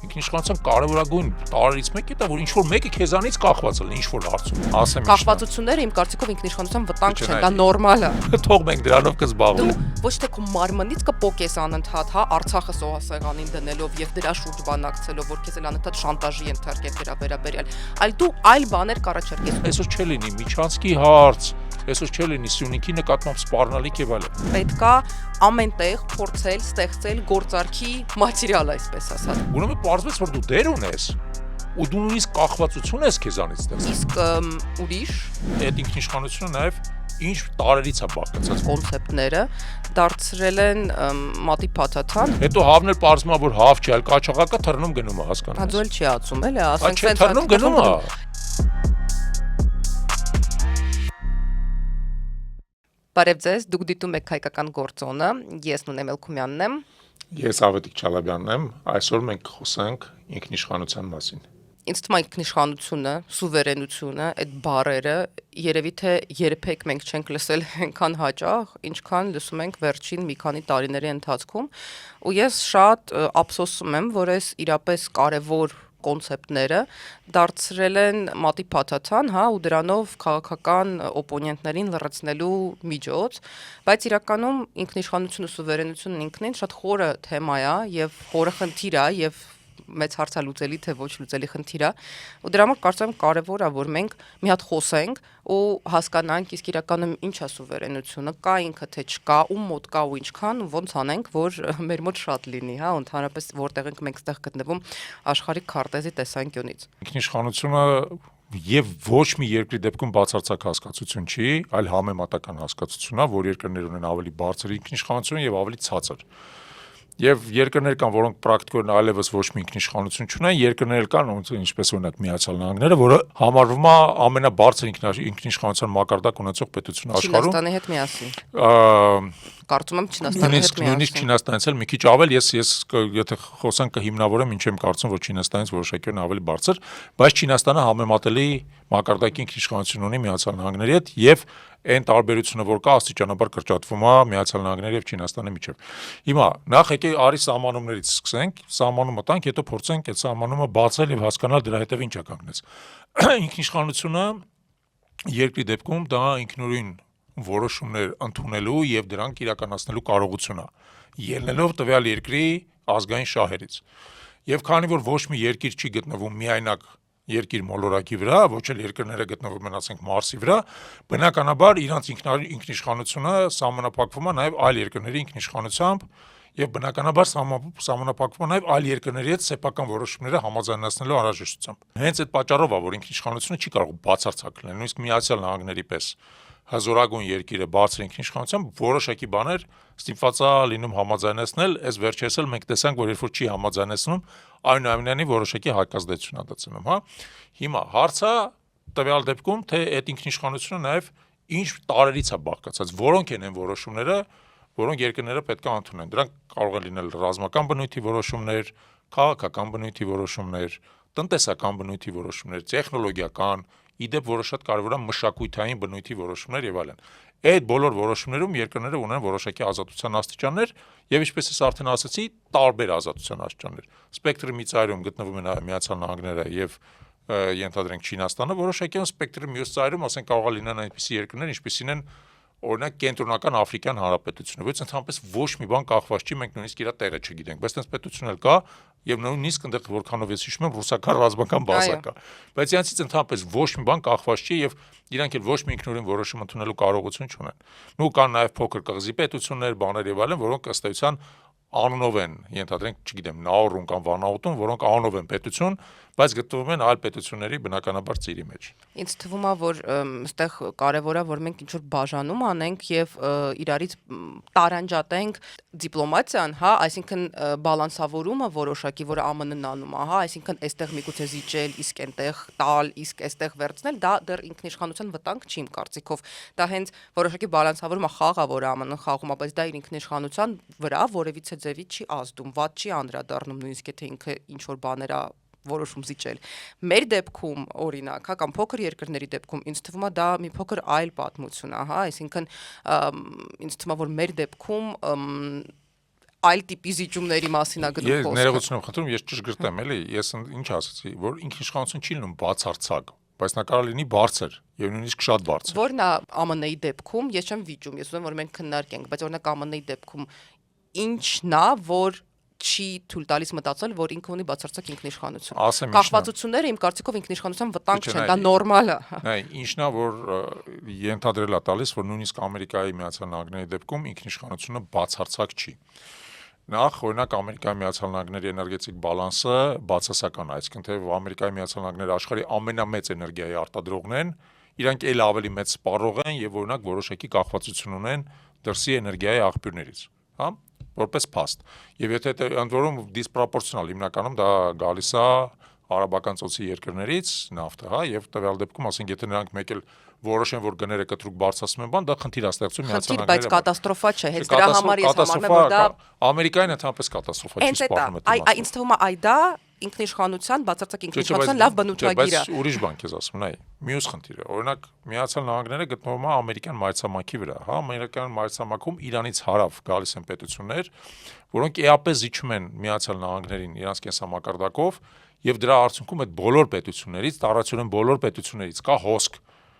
ինքնիշխանության կարևորագույն տարրերից մեկը դա որ ինչ որ մեկը քեզանից կախված է ինչ որ հարցում ասեմ կախվածությունները իմ կարծիքով ինքնիշխանության վտանգ չեն, դա նորմալ է։ Թող մենք դրանով կզբաղվենք։ Ոչ թե քո մարմնից կպոկես անընդհատ, հա, Արցախը սոհասեղանին դնելով եւ դրա շուրջ բանակցելով, որ քեզ էլ անընդհատ շանտաժի ենթարկել դրա վերաբերյալ, այլ դու այլ բաներ կառաջարկես։ Այսօր չէ լինի Միչանցկի հարց, այսօր չէ լինի Սյունիքի նկատմամբ սպառնալիք եւ այլն։ Պետքա ամենտեղ փորձել ստեղծել գործարքի մատերիալ, այսպես ասած։ Ուրեմն պարզվեց որ դու դեր ունես ու դու նույնիսկ կախվածություն ես քեզանից ստեղծել։ Իսկ ուրիշ այդ ինքնիշխանությունը նաեւ ինչ տարերից է բաղկացած կոնցեպտները դարձրել են մատի փաթաթան։ Հետո հավն էլ պարզվում է որ հավ չէ, այլ կաչաղակա թռնում գնում է հասկանաս։ Հա դու էլ չի ածում, էլի, ասենք սենց թռնում գնում է։ Բարև ձեզ, դուք դիտում եք հայկական գործոնը, ես Նունե Մելքումյանն եմ։ Ես Ավետիք Չալաբյանն եմ, այսօր մենք կխոսենք ինքնիշխանության մասին։ Ինձ թվում է ինքնիշխանությունը, սուվերենությունը, այդ բառերը երևի թե երբեք մենք չենք լսել այնքան հաճախ, ինչքան լսում ենք վերջին մի քանի տարիների ընթացքում, ու ես շատ ափսոսում եմ, որ այս իրապես կարևոր կոնցեպտները դարձրել են մատի փաթաթան, հա, ու դրանով քաղաքական օպոնենտներին լրացնելու միջոց, բայց իրականում ինքնիշխանությունը, սուվերենությունն ինքնին շատ խորը թեմա է եւ խորը խնդիր է եւ մեծ հարցալուծելի թե ոչ լուծելի խնդիր է, ու դրա համար կարծում եմ կարևոր է որ մենք մի հատ խոսենք ու հասկանանք իսկ իրականում ինչ է սուվերենությունը, կա ինքը թե չկա, ում մոտ կա ու ինչքան, ոնց անենք, որ մեր մոտ շատ լինի, հա, ընդհանրապես որտեղ ենք մենք ստեղ գտնվում աշխարհի քարտեզի տեսանկյունից։ Ինքնիշխանությունը եւ ոչ մի երկրի դեպքում բացարձակ հասկացություն չի, այլ համեմատական հասկացություն է, որ երկրներ ունեն ավելի բարձր ինքնիշխանություն եւ ավելի ցածր։ Եվ երկրներ կան, որոնք պրակտիկորեն այլևս ոչ մի ինքնիշխանություն չունեն, երկրներ կան, ինչպես օրինակ Միացյալ Նահանգները, որը համարվում է ամենաբարձր ինքնիշխանության մակարդակ ունեցող պետությունը աշխարհում։ Չինաստանի հետ միասին։ Կարծում եմ Չինաստանի հետ միասին։ Նույնիսկ Չինաստանից էլ մի քիչ ավել, ես եթե խոսանք կհիմնավորեմ, ինչ եմ կարծում, որ Չինաստանից որոշակիորեն ավելի բարձր, բայց Չինաստանը համեմատելի մակարդակի ինքնիշխանություն ունի Միացյալ Նահանգների հետ եւ այն տարբերությունը, որ կա, աստիճանաբար կրճատվում է Միացյալ Նահանգների եւ Չինաստանի միջեւ։ Հիմա նախ եկե արի սահմանումներից սկսենք, սահմանումը տանք, հետո փորձենք այդ սահմանումը բացել եւ հասկանալ դրա հետեւ ինչ է կանգնած։ Ինքնիշխանությունը երկրի դեպքում դա ինքնուրույն որոշումներ ընդունելու եւ դրանք իրականացնելու կարողություն է, ելնելով տվյալ երկրի ազգային շահերից։ Եվ քանի որ ոչ մի երկիր չի գտնվում միայնակ երկիր մոլորակի վրա, ոչ էլ երկրները գտնվում են, ասենք, Մարսի վրա, բնականաբար իրանց ինքնիշխանությունը սահմանափակվում է նաև այլ երկրների ինքնիշխանությամբ եւ բնականաբար սահմանափակվում է նաև այլ երկրների հետ սեփական որոշումները համաձայնացնելու անհրաժեշտությամբ։ Հենց այդ պատճառով է, որ ինքնիշխանությունը չի կարող բացարձակ լինել, նույնիսկ Միացյալ Նահանգների պես հզորագույն երկիրը բարձր ինքնիշխանությամբ որոշակի բաներ ստիպված է լինում համաձայնեցնել, այս վերջերս էլ մենք տեսանք, որ երբ որ չի համաձայնեցնում, այնուամենայնիվ որոշակի հակազդեցություն է դարձնում, հա։ Հիմա հարցը տվյալ դեպքում, թե այդ ինքնիշխանությունը նաև ինչ տարերից է բաղկացած, որոնք են այն որոշումները, որոնք երկրները պետք է ընդունեն։ Դրանք կարող են լինել ռազմական բնույթի որոշումներ, քաղաքական բնույթի որոշումներ, տնտեսական բնույթի որոշումներ, տեխնոլոգիական, իդեպ որը շատ կարևոր է մշակութային բնույթի որոշումներ եւ այլն։ Այդ բոլոր որոշումներում երկրները ունեն որոշակի ազատության աստիճաններ եւ ինչպես ես արդեն ասացի, տարբեր ազատության աստիճաններ։ Սպեկտրի մի ծայրում գտնվում են Միացյալ Նահանգները եւ ենթադրենք Չինաստանը, որոշակի սպեկտրի մյուս ծայրում, ասենք, կարող է լինեն այնպիսի երկրներ, ինչպիսին են օրինակ Կենտրոնական Աֆրիկյան Հանրապետությունը, ոչ ընդհանրապես ոչ մի բան կախված չի, մենք նույնիսկ իր տեղը չգիտենք, բայց այնպես պետություն էլ կա եւ նույնիսկ այնտեղ որքանով ես հիշում եմ ռուսական ռազմական բազա կա, բայց իրանցից ընդհանրապես ոչ մի բան կախված չի եւ իրանք էլ ոչ մի ինքնուրույն որոշում ընդունելու կարողություն չունեն։ Ու կան նաեւ փոքր կղզի պետություններ, բաներ եւ այլն, որոնք ըստ էության անունով են, ենթադրենք, չգիտեմ, Նաուրուն կամ Վանաուտուն, որոնք անունով են պետություն, բայց գտնվում են այլ պետությունների բնականաբար ծիրի մեջ։ Ինձ թվում է, որ այստեղ կարևոր է, որ մենք ինչ-որ բաժանում անենք եւ իրարից տարանջատենք դիպլոմատիան, հա, այսինքն բալանսավորումը որոշակի, որը ԱՄՆ-ն անում է, հա, այսինքն այստեղ միգուցե զիջել, իսկ այնտեղ տալ, իսկ այստեղ վերցնել, դա դեռ ինքնիշխանության վտանգ չի իմ կարծիքով։ Դա հենց որոշակի բալանսավորումը խաղ է, որը ԱՄՆ-ն խաղում է, բայց դա իր ինքնիշխանության վրա որևիցե ձևի չի ազդում, վատ չի անդրադառնում, նույնիսկ եթե ինքը ինչ որ բաներ է որոշում զիջել։ Մեր դեպքում, օրինակ, հա, կամ փոքր երկրների դեպքում ինձ թվում է դա մի փոքր այլ պատմություն է, հա, այսինքն ինձ թվում է որ մեր դեպքում այլ տիպի զիջումների մասին է գնում Ես խոսքը։ ներողություն եմ խնդրում, ես ճշգրտեմ, էլի, ես ինչ ասացի, որ ինքնիշխանություն չի լինում բացարձակ, բայց նա կարող լինի բարձր եւ նույնիսկ շատ բարձր։ Որն է ԱՄՆ-ի դեպքում, ես չեմ վիճում, ես ուզում եմ որ մենք քննարկենք, բայց օրինակ ԱՄՆ-ի դեպքում ինչն է, որ չի թույլ տալիս մտածել, որ ինքը ունի բացարձակ ինքնիշխանություն։ Ասեմ ինչն է։ Կախվածությունները իմ կարծիքով ինքնիշխանության վտանգ Չէ, չեն, դա նորմալ է։ Նայ, ինչն է, որ ենթադրել է տալիս, որ նույնիսկ Ամերիկայի Միացյալ Նահանգների դեպքում ինքնիշխանությունը բացարձակ չի։ Նախ, օրինակ Ամերիկայի Միացյալ Նահանգների էներգետիկ բալանսը բացասական է, այսինքն թե Ամերիկայի Միացյալ Նահանգները աշխարհի ամենամեծ էներգիայի արտադրողն են, իրանք էլ ավելի մեծ սպառող են եւ օրինակ որոշակի կախվածություն ունեն դրսի էներգիայի աղբյուրներից, հա, որպես փաստ։ Եվ եթե ընդ որում դիսպրոպորցիոնալ հիմնականում դա գալիս է արաբական ծոցի երկրներից նավթը, հա, եւ տվյալ դեպքում ասենք եթե նրանք մեկ էլ որոշեն որ գները կտրուկ բարձրացնում են, բան դա խնդիր է ստեղծում Միացյալ Բայց Նահանգների կատաստրոֆա չէ, հենց դրա համար ես համարում եմ որ դա Ամերիկային ընդհանրապես կատաստրոֆա չի սպառնում այդ ինձ թվում է այդ դա ինքնիշխանության, բացարձակ ինքնիշխանության լավ բնութագիր է։ Բայց ուրիշ բան քեզ ասում, նայ, մյուս խնդիրը, օրինակ Միացյալ Նահանգները գտնվում է ամերիկյան մայրցամաքի վրա, հա, ամերիկյան մայրցամաքում Իրանից հարավ գալիս են պետություններ, որոնք էապես զիջում են Միացյալ Նահանգներին իրանց կենսամակարդակով, եւ դրա արդյունքում այդ բոլոր պետություններից, տարածորեն բոլոր պետություններից կա հոսք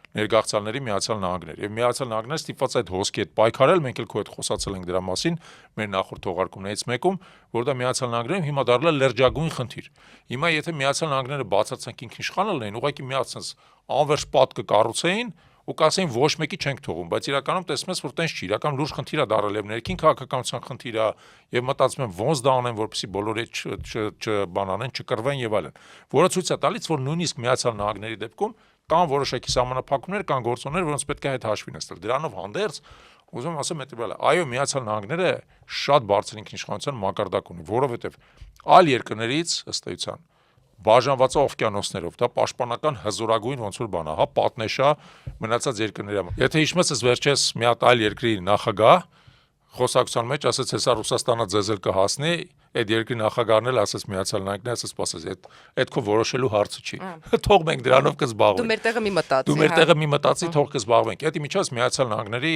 ներգաղթյալների Միացյալ Նահանգներ եւ Միացյալ Նահանգները ստիպված այդ հոսքի հետ պայքարել, մենք էլ քո հետ խոսացել ենք դրա մասին մեր նախորդ թողարկումներից մեկում, որ դա Միացյալ Նահանգներում հիմա դառել է լրջագույն խնդիր։ Հիմա եթե Միացյալ Նահանգները բացարձակ ինքնիշխան լինեին, ուղղակի միացած անվերջ պատ կկառուցեին ու կասեին ոչ մեկի չենք թողում, բայց իրականում տեսնում ես որ տենց չի, իրական լուրջ խնդիր է դարել եւ ներքին քաղաքականության խնդիր է եւ մտածում եմ ոնց դա անեն, որպեսզի բոլորը չբանանեն, չկռվեն եւ այլն, որը ցույց է տալիս, որ նույնիսկ Միացյալ Նահանգների դեպքում կան որոշակի սահմանափակումներ, կան գործոններ, որոնց պետք է հետ հաշվի նստել։ Դրանով հանդերձ ուզում եմ ասեմ հետեւյալը, այո, Միացյալ Նահանգները շատ բարձր ինքնիշխանության մակարդակ ունի, որովհետեւ այլ երկրներից ըստ էության բաժանված է օվկիանոսներով, դա պաշտպանական հզորագույն ոնց որ բան է, հա, պատնեշա մնացած երկրների համար։ Եթե հիշում ես, վերջերս մի հատ այլ երկրի նախագահ խոսակցության մեջ ասաց, հեսա Ռուսաստանը ձեզ էլ կհասնի, այդ երկրի նախագահն էլ ասաց Միացյալ Նահանգները, ասաց, սպասես, այդ քո որոշելու հարցը չի։ Թող մենք դրանով կզբաղվենք։ Դու մեր տեղը մի մտածի։ Դու մեր տեղը մի մտածի, թող կզբաղվենք։ Այդ իմիջիայլոց Միացյալ Նահանգների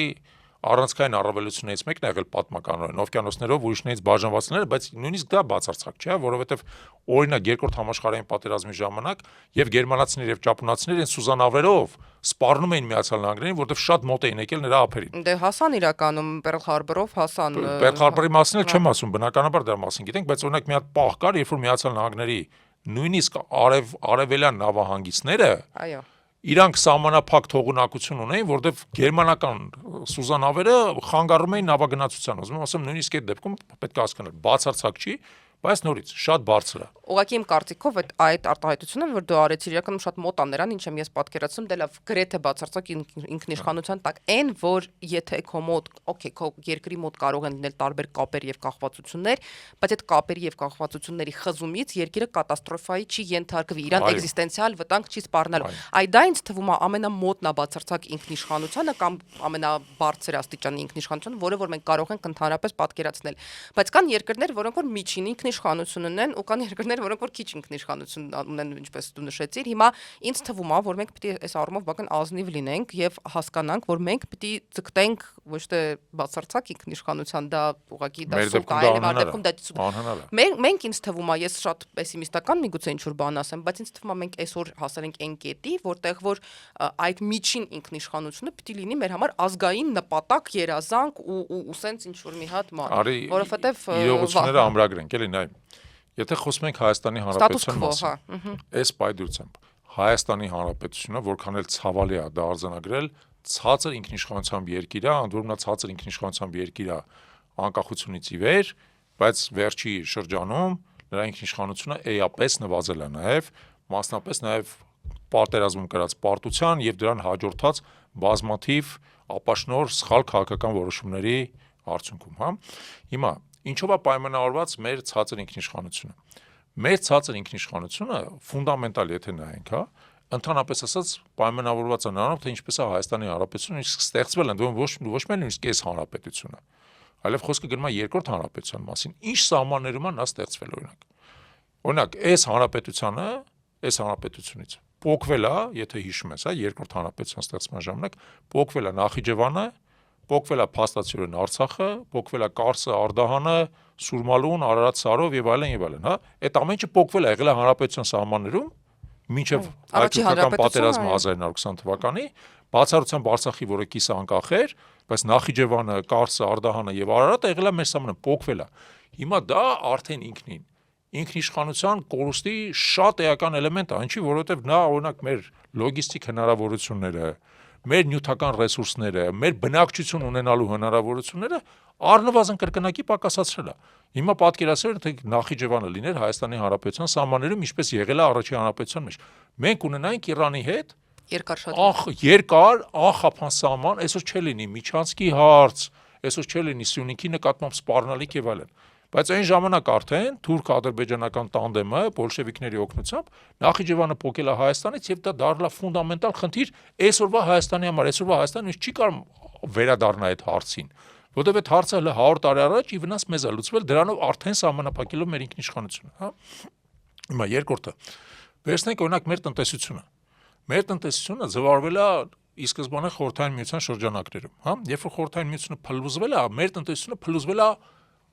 առանցքային առավելություններից մեկն է եղել պատմականորեն օվկիանոսներով ուրիշներից բաժանվածները, բայց նույնիսկ դա բացարձակ չէ, որովհետև օրինակ երկրորդ համաշխարհային պատերազմի ժամանակ եւ գերմանացիները եւ ճապոնացիները սուզանավերով սպառնում էին Միացյալ Նահանգներին, որովհետև շատ մոտ էին եկել նրա ափերին։ Դե հասան իրականում Պերլ Հարբորով հասան։ Պերլ Հարբորի մասին էլ չեմ ասում, բնականաբար դրա մասին գիտենք, բայց օրինակ մի հատ պահ կար, երբ որ Միացյալ Նահանգների նույնիսկ արևելյան նավահանգիստները Այո։ իրանք սահմանափակ թողունակություն ունեին, որտեղ գերմանական սուզանավերը խանգարում էին նավագնացության։ Ուզում եմ ասեմ, նույնիսկ այդ դեպքում պետք է հասկանալ, բացարձակ չի, բայց նորից շատ բարձր է։ Ուղղակի իմ կարծիքով այդ արտահայտությունը, որ դու արեցիր, իրականում շատ մոտ է նրան, ինչ եմ ես պատկերացնում, դե լավ, գրեթե բացարձակ ինքնիշխանության տակ այն, որ եթե քո մոտ, օքեյ, քո երկրի մոտ կարող են լինել տարբեր կապեր եւ կախվածություններ, բայց այդ կապերի եւ կախվածությունների խզումից երկիրը կատաստրոֆայի չի ենթարկվի, իրան էգզիստենցիալ վտանգ չի սպառնալու։ Այդ դա ինձ թվում է ամենամոտն է բացարձակ ինքնիշխանությանը կամ ամենաբարձր աստիճանի ինքնիշխանությունը, որը որ մենք կարող ենք ընդհանրապես պատկերացնել։ Բայց կան երկրներ, որոնք որ միջին ինքնիշխանություն ունեն ու կան երկրներ, որոնք որ քիչ ինքնիշխանություն ունեն, ինչպես դու նշեցիր։ Հիմա ինձ թվում է, որ մենք պիտի այս առումով բական ազնիվ լինենք եւ հասկանանք, որ մենք պիտի ձգտենք ոչ թե բացարձակ ինքնիշխանության, դա ուղղակի դա սուկ է, այլ դեպքում դա մենք ինձ թվում է, ես շատ պեսիմիստական միգուցե ինչ-որ բան ասեմ, բայց ինձ թվում է մենք այսօր հասել ենք այն կետի, որտեղ որ այդ միջին ինքնիշխանությունը պիտի լինի մեր համար ազգային նպատակ, երազանք ու սենց ինչ-որ մի հատ ման, որովհետեւ իրողությունները ամրագրենք, էլի նայ։ Եթե խոսում ենք Հայաստանի Հանրապետության մասին, այս պայդրությամբ Հայաստանի Հանրապետությունը, որքան էլ ցավալի է դա արձանագրել, ցածր ինքնիշխանությամբ երկիր է, ընդ որում նա ցածր ինքնիշխանությամբ երկիր է անկախությունից ի վեր, բայց վերջի շրջանում նրա ինքնիշխանությունը էապես նվազել է նաև, մասնապես նաև պատերազմում կրած պարտության եւ դրան հաջորդած բազմաթիվ ապաշնոր սխալ քաղաքական որոշումների արդյունքում, հա։ Հիմա ինչով է պայմանավորված մեր ցածր ինքնիշխանությունը։ Մեր ցածր ինքնիշխանությունը ֆունդամենտալ եթե նայենք, հա, ընդհանրապես ասած պայմանավորված է նրանով, թե ինչպես է Հայաստանի Հանրապետությունը իսկ ստեղծվել են, ոչ միայն նույնիսկ այս հանրապետությունը, այլև խոսքը գնում է երկրորդ հանրապետության մասին։ Ինչ սահմաններում է նա ստեղծվել օրինակ։ Օրինակ, այս հանրապետությունից փոկվել է, եթե հիշում ես, հա, երկրորդ հանրապետության ստեղծման ժամանակ փոկվել է Նախիջևանը, փոկվել է փաստացիորեն Արցախը, փոկվել է Կարսը, Արդահանը, Սուրմալուն, Արարատ Սարով եւ այլն եւ այլն, հա։ Այդ ամեն ինչը փոխվել է եղել է հանրապետության սահմաններում մինչեւ հայ-թուրքական պատերազմը 1920 թվականի, բացառությամբ Արցախի, որը կիսը անկախ էր, բայց Նախիջևանը, Կարսը, Արդահանը եւ Արարատը եղել է մեր սահմանը, փոխվել է։ Հիմա դա արդեն ինքնիշխանության կորուստի շատ էական էլեմենտ է, ինչի, որովհետեւ նա օրինակ մեր լոգիստիկ հնարավորությունները, մեր նյութական ռեսուրսները, մեր բնակչություն ունենալու հնարավորությունները առնվազն կրկնակի պակասացրել է։ Հիմա պատկերացրեք, թե Նախիջևանը լիներ Հայաստանի Հանրապետության սահմաններում, ինչպես եղել է առաջին հանրապետության մեջ։ Մենք ունենայինք Իրանի հետ երկար, ախափան սահման, այսօր չէ լինի Միչանցկի հարց, այսօր չէ լինի Սյունիքի նկատմամբ սպառնալիք եւ այլն։ Բայց այն ժամանակ արդեն թուրք-ադրբեջանական տանդեմը բոլշևիկների օգնությամբ Նախիջևանը փոխել է Հայաստանից եւ դա դարձել է ֆունդամենտալ խնդիր այսօրվա Հայաստանի համար, այսօրվա Հայաստանը չի կարող վերադառնա այդ հարցին, որովհետեւ այդ հարցը հələ 100 տարի առաջ ի վնաս մեզ է լուծվել, դրանով արդեն սահմանափակելով մեր ինքնիշխանությունը, հա։ Հիմա երկրորդը, վերցնենք օրինակ մեր տնտեսությունը։ Մեր տնտեսությունը ձևավորվել է ի սկզբանե Խորհրդային Միության շրջանակներում, հա, երբ որ Խորհրդային Միությունը փլուզվել է, մեր տնտեսությունը փլուզվել է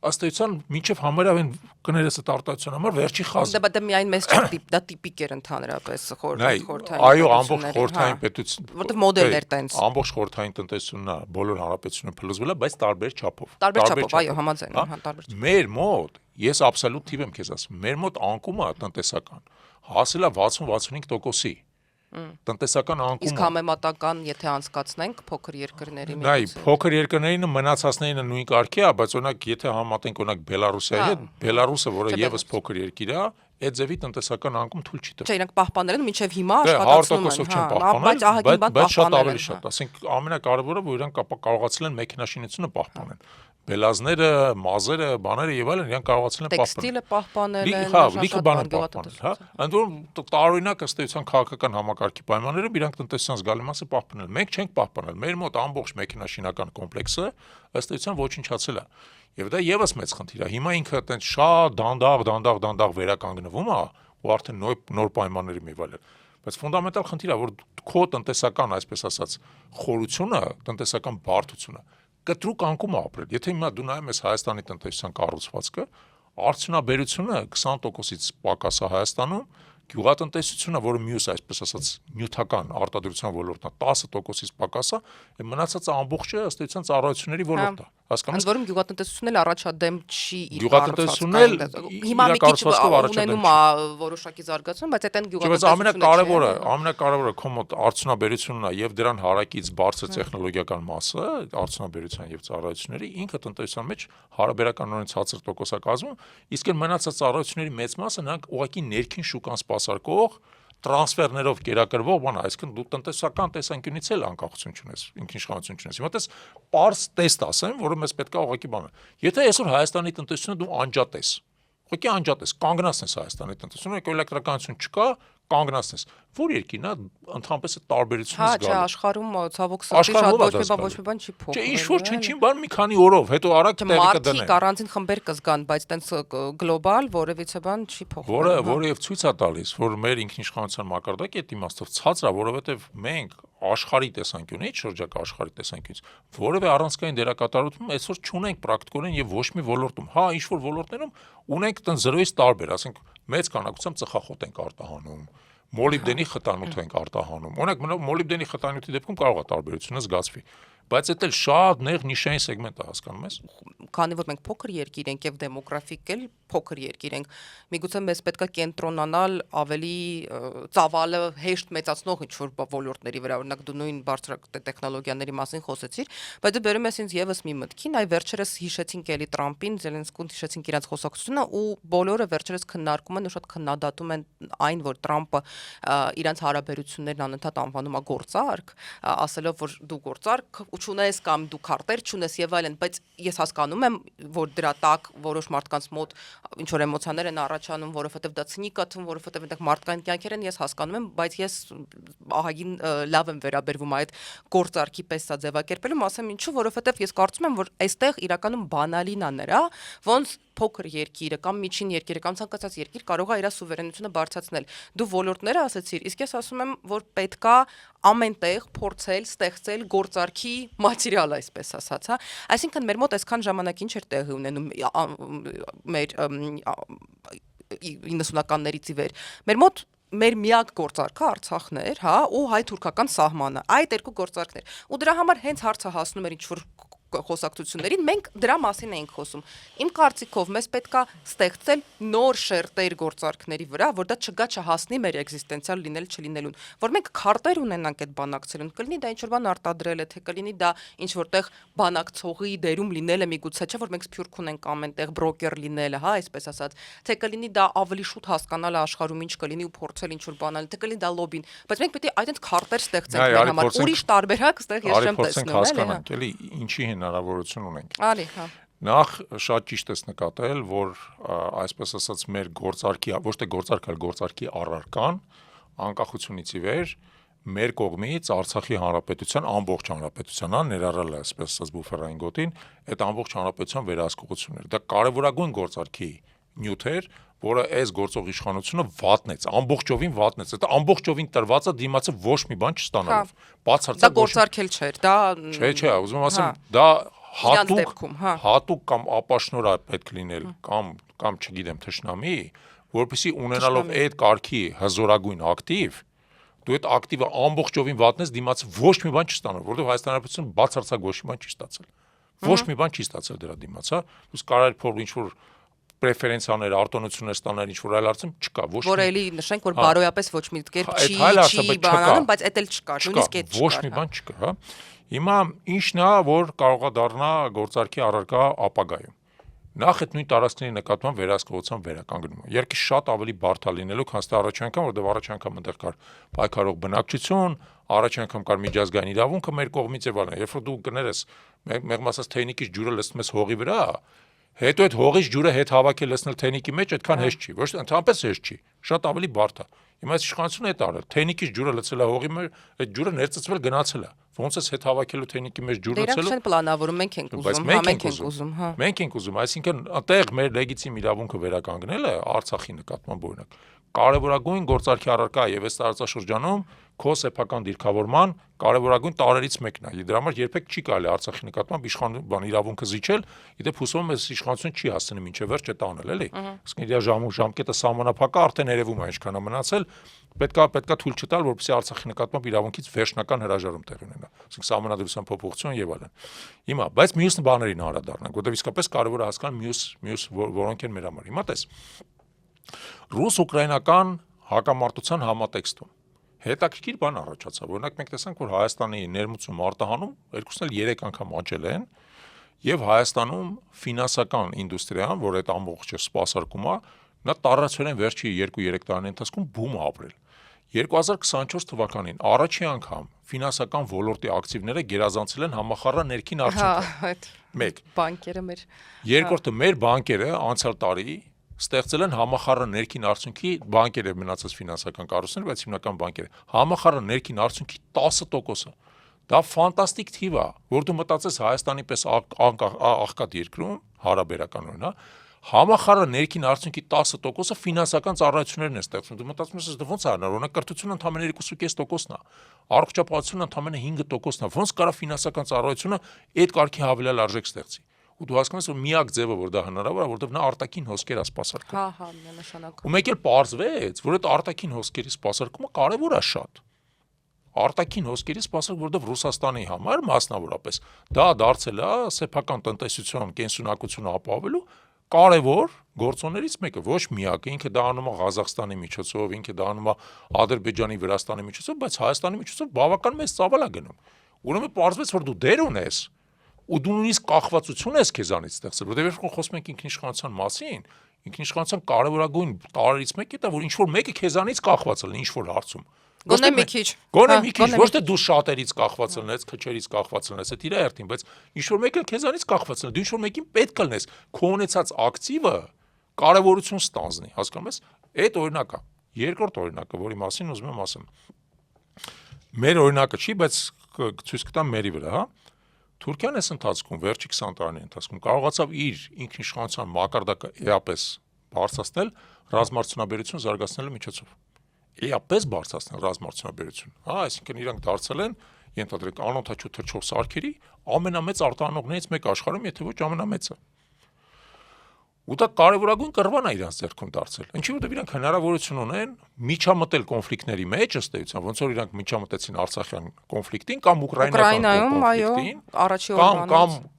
ըստ էության մինչև համարյա այն կներես այդ արտադրության համար վերջի խազը։ Դա միայն մեզ չէ, դա տիպիկ էր ընդհանրապես խորհրդային։ Այո, ամբողջ խորհրդային պետություն, որտեղ մոդելներ տենց։ ամբողջ խորհրդային տնտեսությունն է, բոլոր հանրապետությունը փլուզվել է, բայց տարբեր չափով։ Տարբեր չափով, այո, համաձայն եմ, հա, տարբեր չափով։ Մեր մոտ, ես աբսոլյուտ թիվ եմ քեզ ասում, մեր մոտ անկումը տնտեսական հասել է 60-65%-ի։ Տնտեսական անկումը։ Իսկ համեմատական, եթե անցկացնենք փոքր երկրների մեջ։ Նայ, փոքր երկրներին մնացածներին նույն կարգի է, բայց օրինակ եթե համատենք օրինակ Բելարուսիայի հետ, Բելարուսը, որը եւս փոքր երկիր է, այդ ձևի տնտեսական անկում թույլ չի տվել։ Չէ, իրանք պահպանել են մինչև հիմա աշխատացնում են, բայց շատ ավելի շատ, ասենք ամենակարևորը, որ իրանք կարողացել են մեքենաշինությունը պահպանել։ Բելազները, մազերը, բաները եւ այլն իրանք կարողացել են պահպանել։ Տեքստիլը պահպանել են, հա, լիքը բաներ պահպանել, հա։ Ընդ որում տարօրինակ ըստ էության քաղաքական համակարգի պայմաններում իրանք տնտեսության զգալի մասը պահպանել։ Մենք չենք պահպանել։ Մեր մոտ ամբողջ մեքենաշինական կոմպլեքսը ըստ էության ոչնչացել է։ Եվ դա եւս մեծ խնդիր է։ Հիմա ինքը այտենց շատ դանդաղ վերականգնվում է ու արդեն նոր պայմաններում եւ այլն։ Բայց ֆունդամենտալ խնդիրը, որ քո տնտեսական, այսպես ասած, խորությունը, տնտեսական բարդությունը կտրուկ անկում է ապրել։ Եթե հիմա դու նայում ես Հայաստանի տնտեսության կառուցվածքը, արդյունաբերությունը 20%-ից պակաս է Հայաստանում, գյուղատնտեսությունը, որը մյուս, այսպես ասած, նյութական արտադրության ոլորտն է, 10%-ից պակաս է, մնացածը ամբողջը ըստ էության ծառայությունների ոլորտ է։ Հասկանու՞մ։ Ընդ որում գյուղատնտեսությունն էլ առաջադեմ չի իր գյուղատնտեսությունն էլ հիմա մի քիչ ունենում է որոշակի զարգացում, բայց այդեն գյուղատնտեսությունը ամենակարևորը քո մոտ արդյունաբերությունն է եւ դրան հարակից բարձր տեխնոլոգիական մասը, արդյունաբերության եւ ծառայությունների ինքը տնտեսության մեջ հարաբերականորեն ցածր տոկոս է կազմում, իսկ այն մնացած ծառայությունների մեծ մասը նրանք ուղղակի ներքին շուկան սպասարկող տրանսֆերներով կերակրվող բան, այսինքն դու տնտեսական տեսանկյունից էլ անկախություն չունես, ինքնիշխանություն չունես։ Հիմա տես պարզ տեստ ասեմ, որը մեզ պետք է ուղղակի բանը։ Եթե այսօր Հայաստանի տնտեսությունը դու անջատես, ուղղակի անջատես, կանգնացնես Հայաստանի տնտեսությունը, էլեկտրականություն չկա, կանգնացնես։ Որ երկիրն է ընդհանրապես տարբերությունը զգալու։ Հա, չէ, աշխարհում ցավոք սրտի շատ ոչ մի բան չի փոխվել։ Չէ, ինչ որ չնչին բան մի քանի օրով, հետո արագ տեղը կդնեն։ Մարդիկ առանձին խմբեր կզգան, բայց տենց գլոբալ որևիցե բան չի փոխվել։ Որը եւ ցույց է տալիս, որ մեր ինքնիշխանության մակարդակը այդ իմաստով ցածր է, որովհետեւ մենք աշխարհի տեսանկյունից, շրջակա աշխարհի տեսանկյունից որևէ առանցքային դերակատարություն այսօր չունենք պրակտիկորեն եւ ոչ մի ոլորտում։ Հա, ինչ որ ոլորտներում ունենք տեն 0-ից տարբեր, ասենք մեծ քանակությամբ ծխախոտ ենք արտահանում, մոլիբդենի խտանյութ ենք արտահանում։ Օրինակ մոլիբդենի խտանյութի դեպքում կարող է տարբերությունը զգացվի, բայց դա էլ շատ նեղ նիշային սեգմենտ է, հասկանում ես։ Քանի որ մենք փոքր երկիր ենք եւ դեմոգրաֆիկ էլ փոքր երկիր ենք, միգուցե մեզ պետքա կենտրոնանալ ավելի ծավալը հեշտ մեծացնող ինչ որ ոլորտների վրա, օրինակ դու նույն բարձրակետի տեխնոլոգիաների մասին խոսեցիր, բայց դու բերում ես ինձ եւս մի մտքին, այ վերջերս հիշեցինք էլի Տրամպին, Զելենսկուն հիշեցինք իրանց խոսակցությունը ու բոլորը վերջերս քննարկում են ու շատ քննադատում են այն, որ Տրամպը իրանց հարաբերություններն անընդհատ անվանում է գործարք, ասելով որ դու գործարք չունես կամ դու քարտեր չունես եւ այլն, բայց ես հասկանում եմ, որ դրա տակ որոշ մարդկանց մոտ ինչ որ էմոցիաներ են առաջանում, որովհետեւ դա ցինիկ է թվում, որովհետեւ այնտեղ մարդկային կյանքեր են, ես հասկանում եմ, բայց ես ահագին լավ եմ վերաբերվում այդ գործարքի պես սա ձևակերպելուն, ասեմ ինչու, որովհետեւ ես կարծում եմ, որ այստեղ իրականում բանալին է նրա, ոնց փոքր երկիրը կամ միջին երկիրը կամ ցանկացած երկիր կարող է իր սուվերենությունը բարձրացնել։ Դու ոլորտները ասացիր, իսկ ես ասում եմ, որ պետքա ամենտեղ փորձել ստեղծել գործարքի մատերիալ, այսպես ասած, հա։ Այսինքն մեր մոտ այսքան ժամանակ ինչ էր տեղի ունենում մեր 90-ականներից ի վեր։ Մեր մոտ մեր միակ գործարքը Արցախն էր, հա, ու հայ-թուրքական սահմանը։ Այդ երկու գործարքներ։ Ու դրա համար հենց հարցը հասնում էր ինչ-որ խոսակցություններին, մենք դրա մասին էինք խոսում։ Իմ կարծիքով մեզ պետքա ստեղծել նոր շերտեր գործարքների վրա, որ դա չգա չհասնի մեր էգզիստենցիալ լինել չլինելուն, որ մենք քարտեր ունենանք այդ բանակցելուն, կլինի դա ինչ-որ բան արտադրել է, թե կլինի դա ինչ որտեղ բանակցողի դերում լինելը միգուցե չէ, որ մենք սփյուռք ունենք ամենտեղ բրոկեր լինելը, հա, այսպես ասած, թե կլինի դա ավելի շուտ հասկանալը աշխարհում ինչ կլինի ու փորձել ինչ-որ բան անել, թե կլինի դա լոբին, բայց մենք պետք է այդպես քարտեր ստեղծենք մեր համար, ուրիշ տարբերակ ստեղ ես չեմ տեսնում, էլի, ինչի հնարավորություն ունենք։ Արի, հա։ Նախ շատ ճիշտ ես նկատել, որ այսպես ասած մեր գործարքի, ոչ թե գործարք, այլ գործարքի առարկան անկախությունից ի վեր մեր կողմից Արցախի հանրապետության ամբողջ հանրապետության, ներառյալ այսպես ասած բուֆերային գոտին, այդ ամբողջ հանրապետության վերահսկողությունն էր։ Դա կարևորագույն գործարքի նյութ էր, որը այս գործող իշխանությունը վատնեց, ամբողջովին վատնեց։ Դա ամբողջովին տրված է դիմացը ոչ մի բան չստանալով։ Բացարձակ դա գործարքել չէր, դա Չէ, ուզում եմ ասեմ, դա հատուկ կամ ապաշնորհ պետք լինել կամ չգիտեմ թշնամի, որպեսզի ունենալով այդ կարգի հզորագույն ակտիվ, դու այդ ակտիվը ամբողջովին վատնես դիմացը ոչ մի բան չստանալ, որովհետև Հայաստան Հանրապետությունը բացարձակ ոչ մի բան չի ստացել։ Ոչ մի բան չի ստացել դրա դիմաց, հա։ Դուք կարող եք փորձ ինչ-որ պրեֆերենցիաներ, արտոնություններ ստանալ ինչ-որ այլ հարցում չկա, ոչ մի։ Որ էլի նշենք, որ բարոյապես ոչ մի կերպ չի բանանում, բայց էդ էլ չկար, նույնիսկ այդ չկար։ Ոչ մի բան չկա, հա։ Հիմա ինչն է, որ կարողա դառնա գործարքի առարկա ապագայում։ Նախ այդ նույն տարածքների նկատմամբ վերահսկողության վերականգնումը։ Երկի շատ ավելի բարդ է լինելու, քան թե առաջ անգամ, որտեղ առաջ անգամ այնտեղ կար պայքարող բնակչություն, առաջ անգամ կար միջազգային իրավունքը մեր կողմից եւ այլն։ Երբ որ դու կներես, մեղմ ասած թեյնիկից ջուրը լցնում ես հողի վրա, հետո այդ հողից ջուրը հետ հավաքել լցնել թեյնիկի մեջ այդքան հեշտ չի, ոչ թե ընդհանրապես հեշտ չի, շատ ավելի բարդ է։ Հիմա այս իշխանությունը այդ արել, թեյնիկից ջուրը լցել է հողի մեջ, այդ ջուրը ներծծվել գնացել է։ Ոնց է հետ հավաքելու թեյնիկի մեջ ջուր լցելու։ Դրանք չեն պլանավորում, մենք ենք ուզում, հա, մենք ենք ուզում, հա։ Մենք ենք ուզում, այսինքն այդտեղ մեր լեգիտիմ իրավունքը վերականգնելը Արցախի նկատմամբ օրինակ կարևորագույն գործարքի առարկա եւ այս տարածաշրջանում քո սեփական դիրքավորման կարևորագույն տարերից մեկն է։ Դրա համար երբեք չի կարելի Արցախի նկատմամբ իշխան իրավունքը զիջել, իդեպ հուսում եմ այս իշխանությունը չի հասցնի մինչև վերջ այդ անել, էլի։ Իսկ իր ժամկետը սահմանափակա արդեն երևում է ինչքան է մնացել, պետքա թույլ չտալ, որպեսզի Արցախի նկատմամբ իրավունքից վերջնական հրաժարում տեղի ունենա։ Ասենք սահմանադրության փոփոխություն եւ այլն։ Հիմա, բայց մյուս բաներին անդրադառնանք, որտեղ իսկապես կարևոր է հասկանալ մյուս որոնք են մեր համար։ Հիմա տես ռուս-ուկրաինական հակամարտության համատեքստում հետաքրքիր բան առաջացավ։ Օրինակ մենք տեսանք, որ Հայաստանի ներմուծում արտահանում երկուսն էլ 3 անգամ աճել են եւ Հայաստանում ֆինանսական ինդուստրիան, որ այդ ամբողջը սպասարկում է, նա տարածորեն վերջի 2-3 տարիների ընթացքում բում է ապրել։ 2024 թվականին առաջի անգամ ֆինանսական ոլորտի ակտիվները գերազանցել են համախառն ներքին արդյունքը։ 1. Բանկերը մեր Երկրորդը մեր բանկերը անցյալ տարի ստեղծել են համախառն ներքին արդյունքի բանկերը մնացած ֆինանսական կառույցներ, բայց հիմնական բանկերը համախառն ներքին արդյունքի 10%-ը։ Դա ֆանտաստիկ թիվ է, որ դու մտածես Հայաստանի պես աղքատ երկրում, հարաբերական օրինա, համախառն ներքին արդյունքի 10%-ը ֆինանսական ծառայություններն է ստեղծում։ Դու մտածում ես, ոնց է հնարավոր, օրինակ կրթությունը ընդամենը 2.5%-ն է, առողջապահությունը ընդամենը 5%-ն է, ոնց կարա ֆինանսական ծառայությունը այդ կարգի հավելյալ արժեք ստեղծի։ Ու դու հասկանում ես, որ միակ ձևը, որ դա հնարավոր է, որովհետև նա արտաքին հոսքեր է սպասարկում։ Հա, նշանակում։ Ու մեկ էլ պարզվեց, որ այդ արտաքին հոսքերի սպասարկումը կարևոր է շատ։ Արտաքին հոսքերի սպասարկումը, որովհետև Ռուսաստանի համար մասնավորապես դա դարձել է սեփական տնտեսության կենսունակությունը ապահովելու կարևոր գործոններից մեկը, ոչ միակը, ինքը դա անում է Ղազախստանի միջոցով, ինքը դա անում է Ադրբեջանի, Վրաստանի միջոցով, բայց Հայաստանի միջոցով բավական մեծ ծավալ է գնում։ Ուրեմն պարզվեց, որ դու դեր ունես ու դու նույնիսկ կախվածություն ես քեզանից ստեղծել, որտեղ երբ խոսում ենք ինքնիշխանության մասին, ինքնիշխանության կարևորագույն տարերից մեկը դա որ ինչ որ մեկը քեզանից կախված լինի ինչ որ հարցում։ Գոնե մի քիչ։ Գոնե մի քիչ, ոչ թե դու շատերից կախված լինես, քչերից կախված լինես, այդ իր երթին, բայց ինչ որ մեկը քեզանից կախված լինի, դու ինչ որ մեկին պետք է լինես, քո ունեցած ակտիվը կարևորություն ստանձնի, հասկանում ես։ Այդ օրինակը։ Երկրորդ օրինակը, որի մասին ուզում եմ ասեմ։ Մեր օրինակը չի, բայց ցույց կտամ մերի վրա, հա։ Թուրքիան այս ընթացքում վերջի 20 տարիների ընթացքում կարողացավ իր ինքնիշխանության մակարդակը էապես բարձրացնել ռազմարտությունաբերություն զարգացնելու միջոցով։ Էապես բարձրացնել ռազմարտությունաբերություն։ Հա, այսինքն իրանք դարձել են ենթադրենք անօթաչու թռչող սարքերի ամենամեծ արտահանողներից մեկ աշխարհում, եթե ոչ ամենամեծը։ Ու դա կարևորագույն կռվան է իրանց ձեռքում դարձել։ Ինչի որտեղ իրանք հնարավորություն ունեն միջամտել կոնֆլիկտների մեջ, ըստ էության, ոնց որ իրանք միջամտեցին Արցախյան կոնֆլիկտին կամ Ուկրաինայում կոնֆլիկտին, առաջի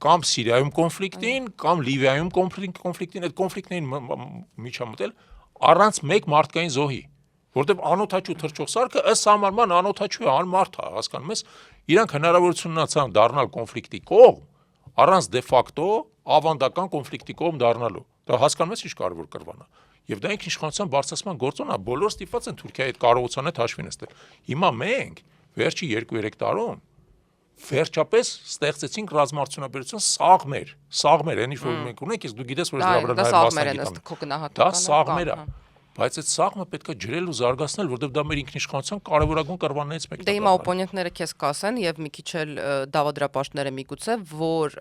կամ Սիրիայում կոնֆլիկտին, կամ Լիվիայում կոնֆլիկտին, այդ կոնֆլիկտներին միջամտել առանց մեկ մարդկային զոհի, որտեղ անօթաչու թռչող սարքը ըստ համարման անօթաչու է, անմարդ է, հասկանում ես, իրանք հնարավորություն ունեցան դառնալ կոնֆլիկտի կողմ առանց դե ֆակտո ավանդական կոնֆլիկտի կողմ դառնալու։ Դա հասկանում ես ինչ կարևոր կռվան է։ Եվ դա ինքնիշխանության բարձրացման գործոն է, բոլորը ստիպված են Թուրքիայի այդ կարողության հետ հաշվի նստել։ Հիմա մենք վերջի 2-3 տարում վերջապես ստեղծեցինք ռազմարտությունաբերություն սաղմեր, այն ինչ որ մենք ունենք, իսկ դու գիտես, որ դրա վրա նաև դա սաղմեր է։ Բայց այդ սաղմը պետք է ջրել ու զարգացնել, որովհետև դա մեր ինքնիշխանության կարևորագույն կռվաններից մեկն է։ Դե հիմա օպոնենտները քեզ կասեն եւ մի քիչ էլ դավադրապաշտները միգուցե, որ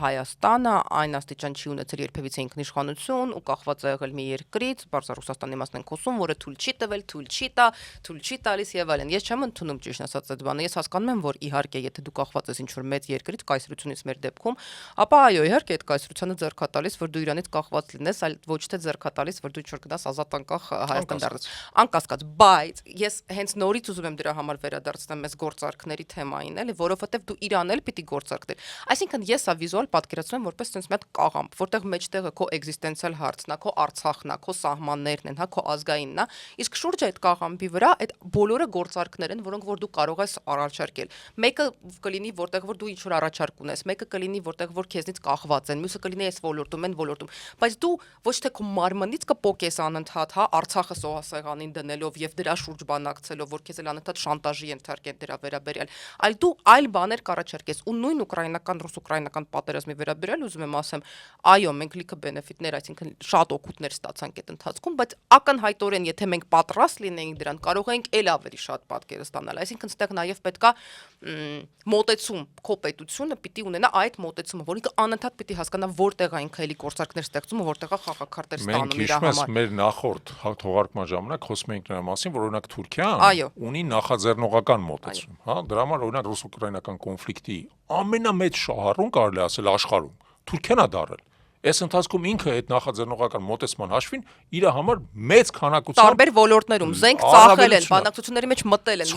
Հայաստանը այն աստիճան չի ունեցել երբևիցե ինքնիշխանություն ու կախված է եղել մի երկրից, բարձր Ռուսաստանի մասն են խոսում, որը թույլ չի տվել, թույլ չի տալիս եւ այլն։ Ես չեմ ընդունում ճիշտ ասած այդ բանը։ Ես հասկանում եմ, որ իհարկե, եթե դու կախված ես ինչ-որ մեծ երկրից, կայսրությունից մեր դեպքում, ապա այո, իհարկե այդ կայսրությունը ձեռքա տալիս, որ դու իրանից կախված լինես, այլ ոչ թե ձեռքա տալիս, որ դու ինչ-որ գնաս անկախ Հայաստան դարձ անկասկած, բայց ես հենց նորից ուզում եմ դրա համար վերադարձնել մեզ գործարքների թեմային, էլի, որովհետև դու Իրան էլ պիտի գործարքներ։ Այսինքն ես սա վիզուալ պատկերացնում եմ որպես sense մի հատ կաղամբ, որտեղ մեջտեղը քո էգզիստենցիալ հարցն է, քո Արցախն է, քո սահմաններն են, հա, քո ազգայինն է, իսկ շուրջը այդ կաղամբի վրա այդ բոլորը գործարքներ են, որոնք որ դու կարող ես առաջարկել։ Մեկը կլինի որտեղ որ դու ինչ որ առաջարկ ունես, մեկը կլինի որտեղ որ քեզնից կախված են, մյուսը կլինի այս ոլորտում, այն ոլորտում, բայց դու ոչ թե քո մարմնից կպոկես անընդհատ, հա, Արցախը սողասեղանին դնելով եւ դրա շուրջ բանակցելով, որ քեզ էլ անընդհատ շանտաժի ենթարկեն դրա վերաբերյալ, այլ դու այլ բաներ կառաջարկես ու նույն ուկրաինական ռուս-ուկրաինական պատերազմի վերաբերյալ ուզում եմ ասեմ, այո, մենք լիքը բենեֆիտներ, այսինքն շատ օգուտներ ստացանք այդ ընթացքում, բայց ակնհայտորեն եթե մենք պատրաստ լինեինք դրան, կարող էինք էլ ավելի շատ պատկեր ստանալ, այսինքն ստեղ նաեւ պետքա մոտեցում, քո պետությունը պիտի ունենա այդ մոտեցումը, որ ինքը անընդհատ պիտի հասկանա որտեղ է ինքը էլի գործարքներ ստեղծում ու որտեղ է խաղաքարտեր ստանում իր համար։ Մեր նախորդ թողարկման ժամանակ խոսում էինք նրա մասին, որ օրինակ Թուրքիան ունի նախաձեռնողական մոտեցում, հա, դրա համար օրինակ ռուս-ուկրաինական կոնֆլիկտի ամենամեծ շահառուն կարելի ասել աշխարհում Թուրքիան է դարել։ Այս ընթացքում ինքը այդ նախաձեռնողական մոտեցման հաշվին իր համար մեծ քանակությամբ տարբեր ոլորտներում զենք ծախել են, բանակցությունների մեջ մտել են,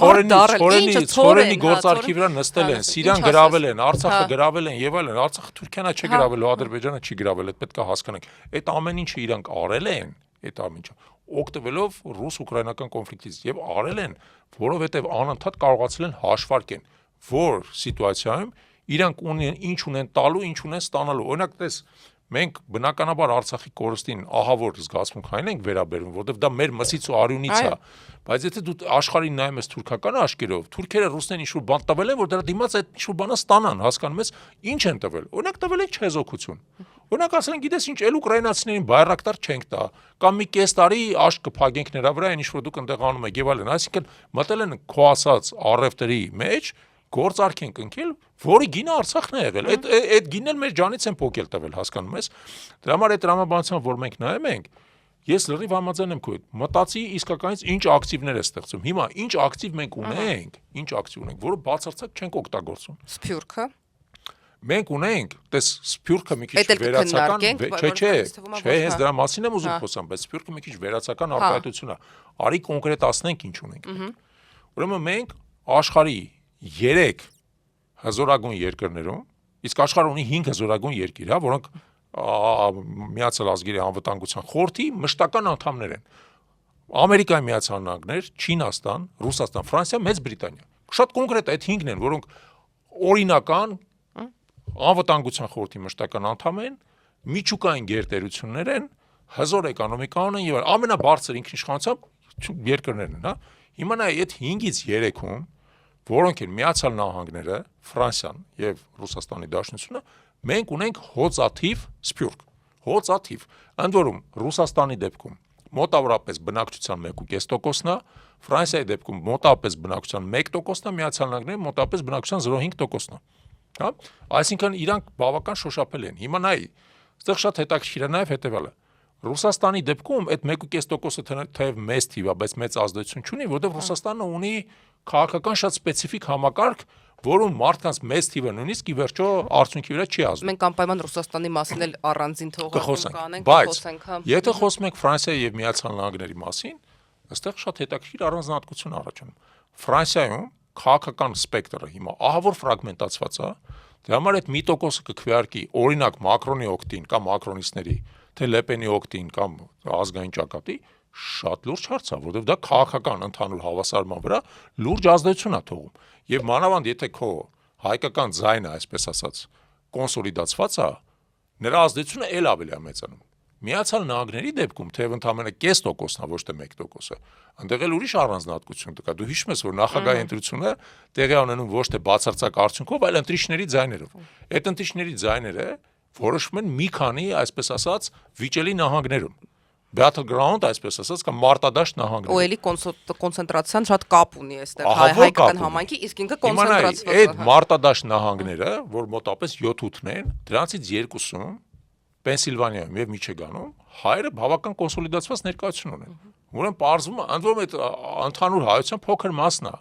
ցորենի գործարքի վրա նստել են, Սիրիան գրավել են, Արցախը գրավել են եւ այլն, Արցախը Թուրքիան չի գրավել, Ադրբեջանը չի գրավել, այդ պետք է հասկանանք։ Այդ ամեն ինչը իրանք արել են, այդ ամեն ինչը օգտվելով ռուս-ուկրաինական կոնֆլիկտից եւ արել են, որովհետեւ անընդհատ կարողացել են հաշվարկեն, որ սիտուացիայում իրանք ինչ ունեն տալու, ինչ ունեն ստանալու։ Օրինակ տես մենք բնականաբար Արցախի կորստին ահավոր զգացմունքային ենք վերաբերվում, որովհետև դա մեր մսից ու արյունից է, բայց եթե դու աշխարհին նայում ես թուրքական աչքերով, թուրքերը ռուսներին ինչ-որ բան տվել են, որ դրա դիմաց այդ ինչ-որ բանը ստանան, հասկանում ես, ինչ են տվել։ Օրինակ տվել են չեզոքություն։ Օրինակ ասել են, գիտես ինչ, էլ ուկրաինացիներին բայրակտար չենք տա, կամ մի կես տարի աշկ կփակենք նրա վրա, այն ինչ-որ դուք այնտեղ անում եք եւ այլն, այսինքն մտել են քո ասած առևտրի մեջ գործարք են կնքել, որի գինը Արցախն է եղել։ Այդ գինն էլ մեր ջանից են փոկել տվել, հասկանում ես։ Դրա համար այդ տրամաբանությամբ, որ մենք նայում ենք, ես լրիվ համաձայն եմ քո հետ։ Մտածի իսկականից ինչ ակտիվներ է ստեղծում։ Հիմա ինչ ակտիվ մենք ունենք, որը բացարձակ չենք օգտագործում։ Սփյուռքը մենք ունենք, տես Սփյուռքը մի քիչ վերացական, չէ, հենց դրա մասին եմ ուզում խոսամ, բայց Սփյուռքը մի քիչ վերացական արտահայտություն է։ Արի կոնկրետացնենք ինչ ունենք։ Ուրեմն մենք աշխարհի 3 հզորագույն երկրներում, իսկ աշխարհը ունի 5 հզորագույն երկիր, հա, որոնք Միացյալ Ազգերի Անվտանգության խորհրդի մշտական անդամներ են։ Ամերիկայի Միացյալ Նահանգներ, Չինաստան, Ռուսաստան, Ֆրանսիա, Մեծ Բրիտանիա։ Շատ կոնկրետ այդ 5-ն են, որոնք օրինական Անվտանգության խորհրդի մշտական անդամ են, միջուկային գերտերություններ են, հզոր էկոնոմիկա ունեն եւ ամենաբարձր ինքնիշխանությամբ երկրներն են, հա։ Հիմա նայ այդ 5-ից 3-ում որոնք են Միացյալ Նահանգները, Ֆրանսիան եւ Ռուսաստանի Դաշնությունը, մենք ունենք հոծաթիվ Սփյուռք, հոծաթիվ, ընդ որում Ռուսաստանի դեպքում մոտավորապես բնակչության 1.5%-ն է, Ֆրանսիայի դեպքում մոտավորապես բնակչության 1%-ն է, Միացյալ Նահանգների մոտավորապես բնակչության 0.5%-ն է, հա, այսինքն իրանք բավական շոշափել են։ Հիմա նայ, այստեղ շատ հետաքրքիր է նաեւ հետեւյալը, Ռուսաստանի դեպքում այդ 1.5%-ը թեև մեծ թիվ է, բայց մեծ ազդեցություն չունի, որովհետև Ռուսաստանը ունի քաղաքական շատ սպეციფიկ համակարգ, որում մարդկանց մեծ թիվը նույնիսկ ի վերջո արդյունքի վրա չի ազդում։ Մենք անպայման Ռուսաստանի մասին էլ առանձին թողարկում կանենք, բայց հա։ եթե խոսում ենք Ֆրանսիայի եւ Միացյալ Նահանգների մասին, այստեղ շատ հետաքրքիր առանձնահատկություն առաջանում։ Ֆրանսիայում քաղաքական սպեկտրը հիմա ահա որ ֆրագմենտացված է, դրա համար այդ 1%-ը կքվեարկի օրինակ Մակրոնի օգտին կամ մակրոնիստների, թե Լեպենի օգտին կամ ազգային ճակատի, շատ լուրջ հարց է, որովհետև դա քաղաքական ընդհանուր հավասարման վրա լուրջ ազդեցություն է թողում։ Եվ մանավանդ եթե քո հայկական ձայնը, այսպես ասած, կոնսոլիդացված է, նրա ազդեցությունը ել ավելի է մեծանում։ Միացյալ Նահանգների դեպքում թեև ընդամենը 0.5%-ն է, ոչ թե 1%-ը, այնտեղ էլ ուրիշ առանձնահատկություն կա։ Դու հիշում ես, որ նախագահի ընտրությունը տեղի է ունենում ոչ թե բացարձակ արդյունքով, այլ ընտրիչների ձայներով։ Այդ ընտրիչների ձայները որոշվում են մի քանի, այսպես ասած, վիճելի նահանգներում։ Battleground, այսպես ասած, կամ մարտադաշտ նահանգներ։ Ու էլի կոնցենտրացիան շատ կապ ունի այստեղ հայկական համայնքի, իսկ ինքը կոնցենտրացված է։ Այդ մարտադաշտ նահանգները, որ մոտապես 7-8-ն են, դրանցից 2-ում Պենսիլվանիայում եւ Միչիգանում հայերը բավական կոնսոլիդացված ներկայություն ունեն։ Ուրեմն պարզվում է, ընդ որում այդ ընդհանուր հայության փոքր մասն է,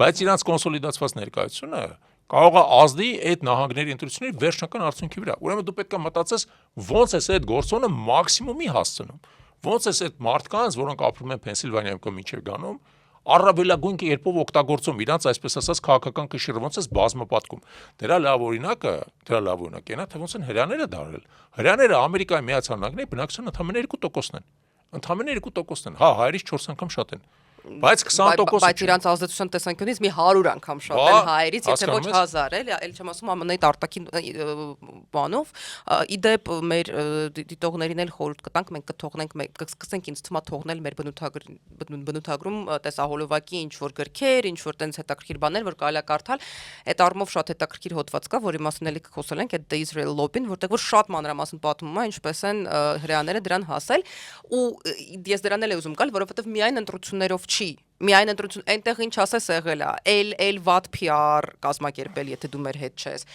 բայց իրանց կոնսոլիդացված ներկայությունը կարող է ազդի այդ նահանգների ընտրությունների վերջնական արդյունքի վրա։ Ուրեմն դու պետք է մտածես ոնց է այդ գործոնը մաքսիմումի հասցնում։ Ոնց է այդ մարդկանց, որոնք ապրում են Պենսիլվանիայում կամ Միչիգանում, առավելագույն կերպով օգտագործում իրանց այսպես ասած քաղաքական կշիռը, ոնց է բազմապատկում։ Դրա լավ օրինակը այն է, թե ոնց են հրեաները դարել։ Հրեաները Ամերիկայի Միացյալ Նահանգների բնակչության ընդամենը 2%-ն են։ Ընդամենը 2%-ն են։ Հա, հայերից 4 անգամ շատ են։ Բայց 20%-ը բայց իրանց ազդեցության տեսանկյունից մի 100 անգամ շատ են հայերից, եթե ոչ 1000, էլի, այլ չեմ ասում ԱՄՆ-ի արտաքին բանով։ Իդեպ մեր դիտողներին էլ խորհուրդ կտանք, մենք կթողնենք, կսկսենք ինձ թվում է թողնել մեր բնութագրում տեսահոլովակի ինչ որ գրքեր, ինչ որ տենց հետաքրքիր բաներ, որ կարելի է կարդալ։ Այդ առումով շատ հետաքրքիր հոդված կա, որի մասին էլի կխոսել ենք, այդ The Israel Lobby-ն, որտեղ որ շատ մանրամասն պատմում է, ինչպես են հրեաները դրան հասել, ու ես դրան էլ եմ ուզում գալ, որովհետև միայն ընտրություններով չի, միայն ընտրություն, այնտեղ ինչ ասես եղել է, էլ վատ PR կազմակերպել, եթե դու մեր հետ չես,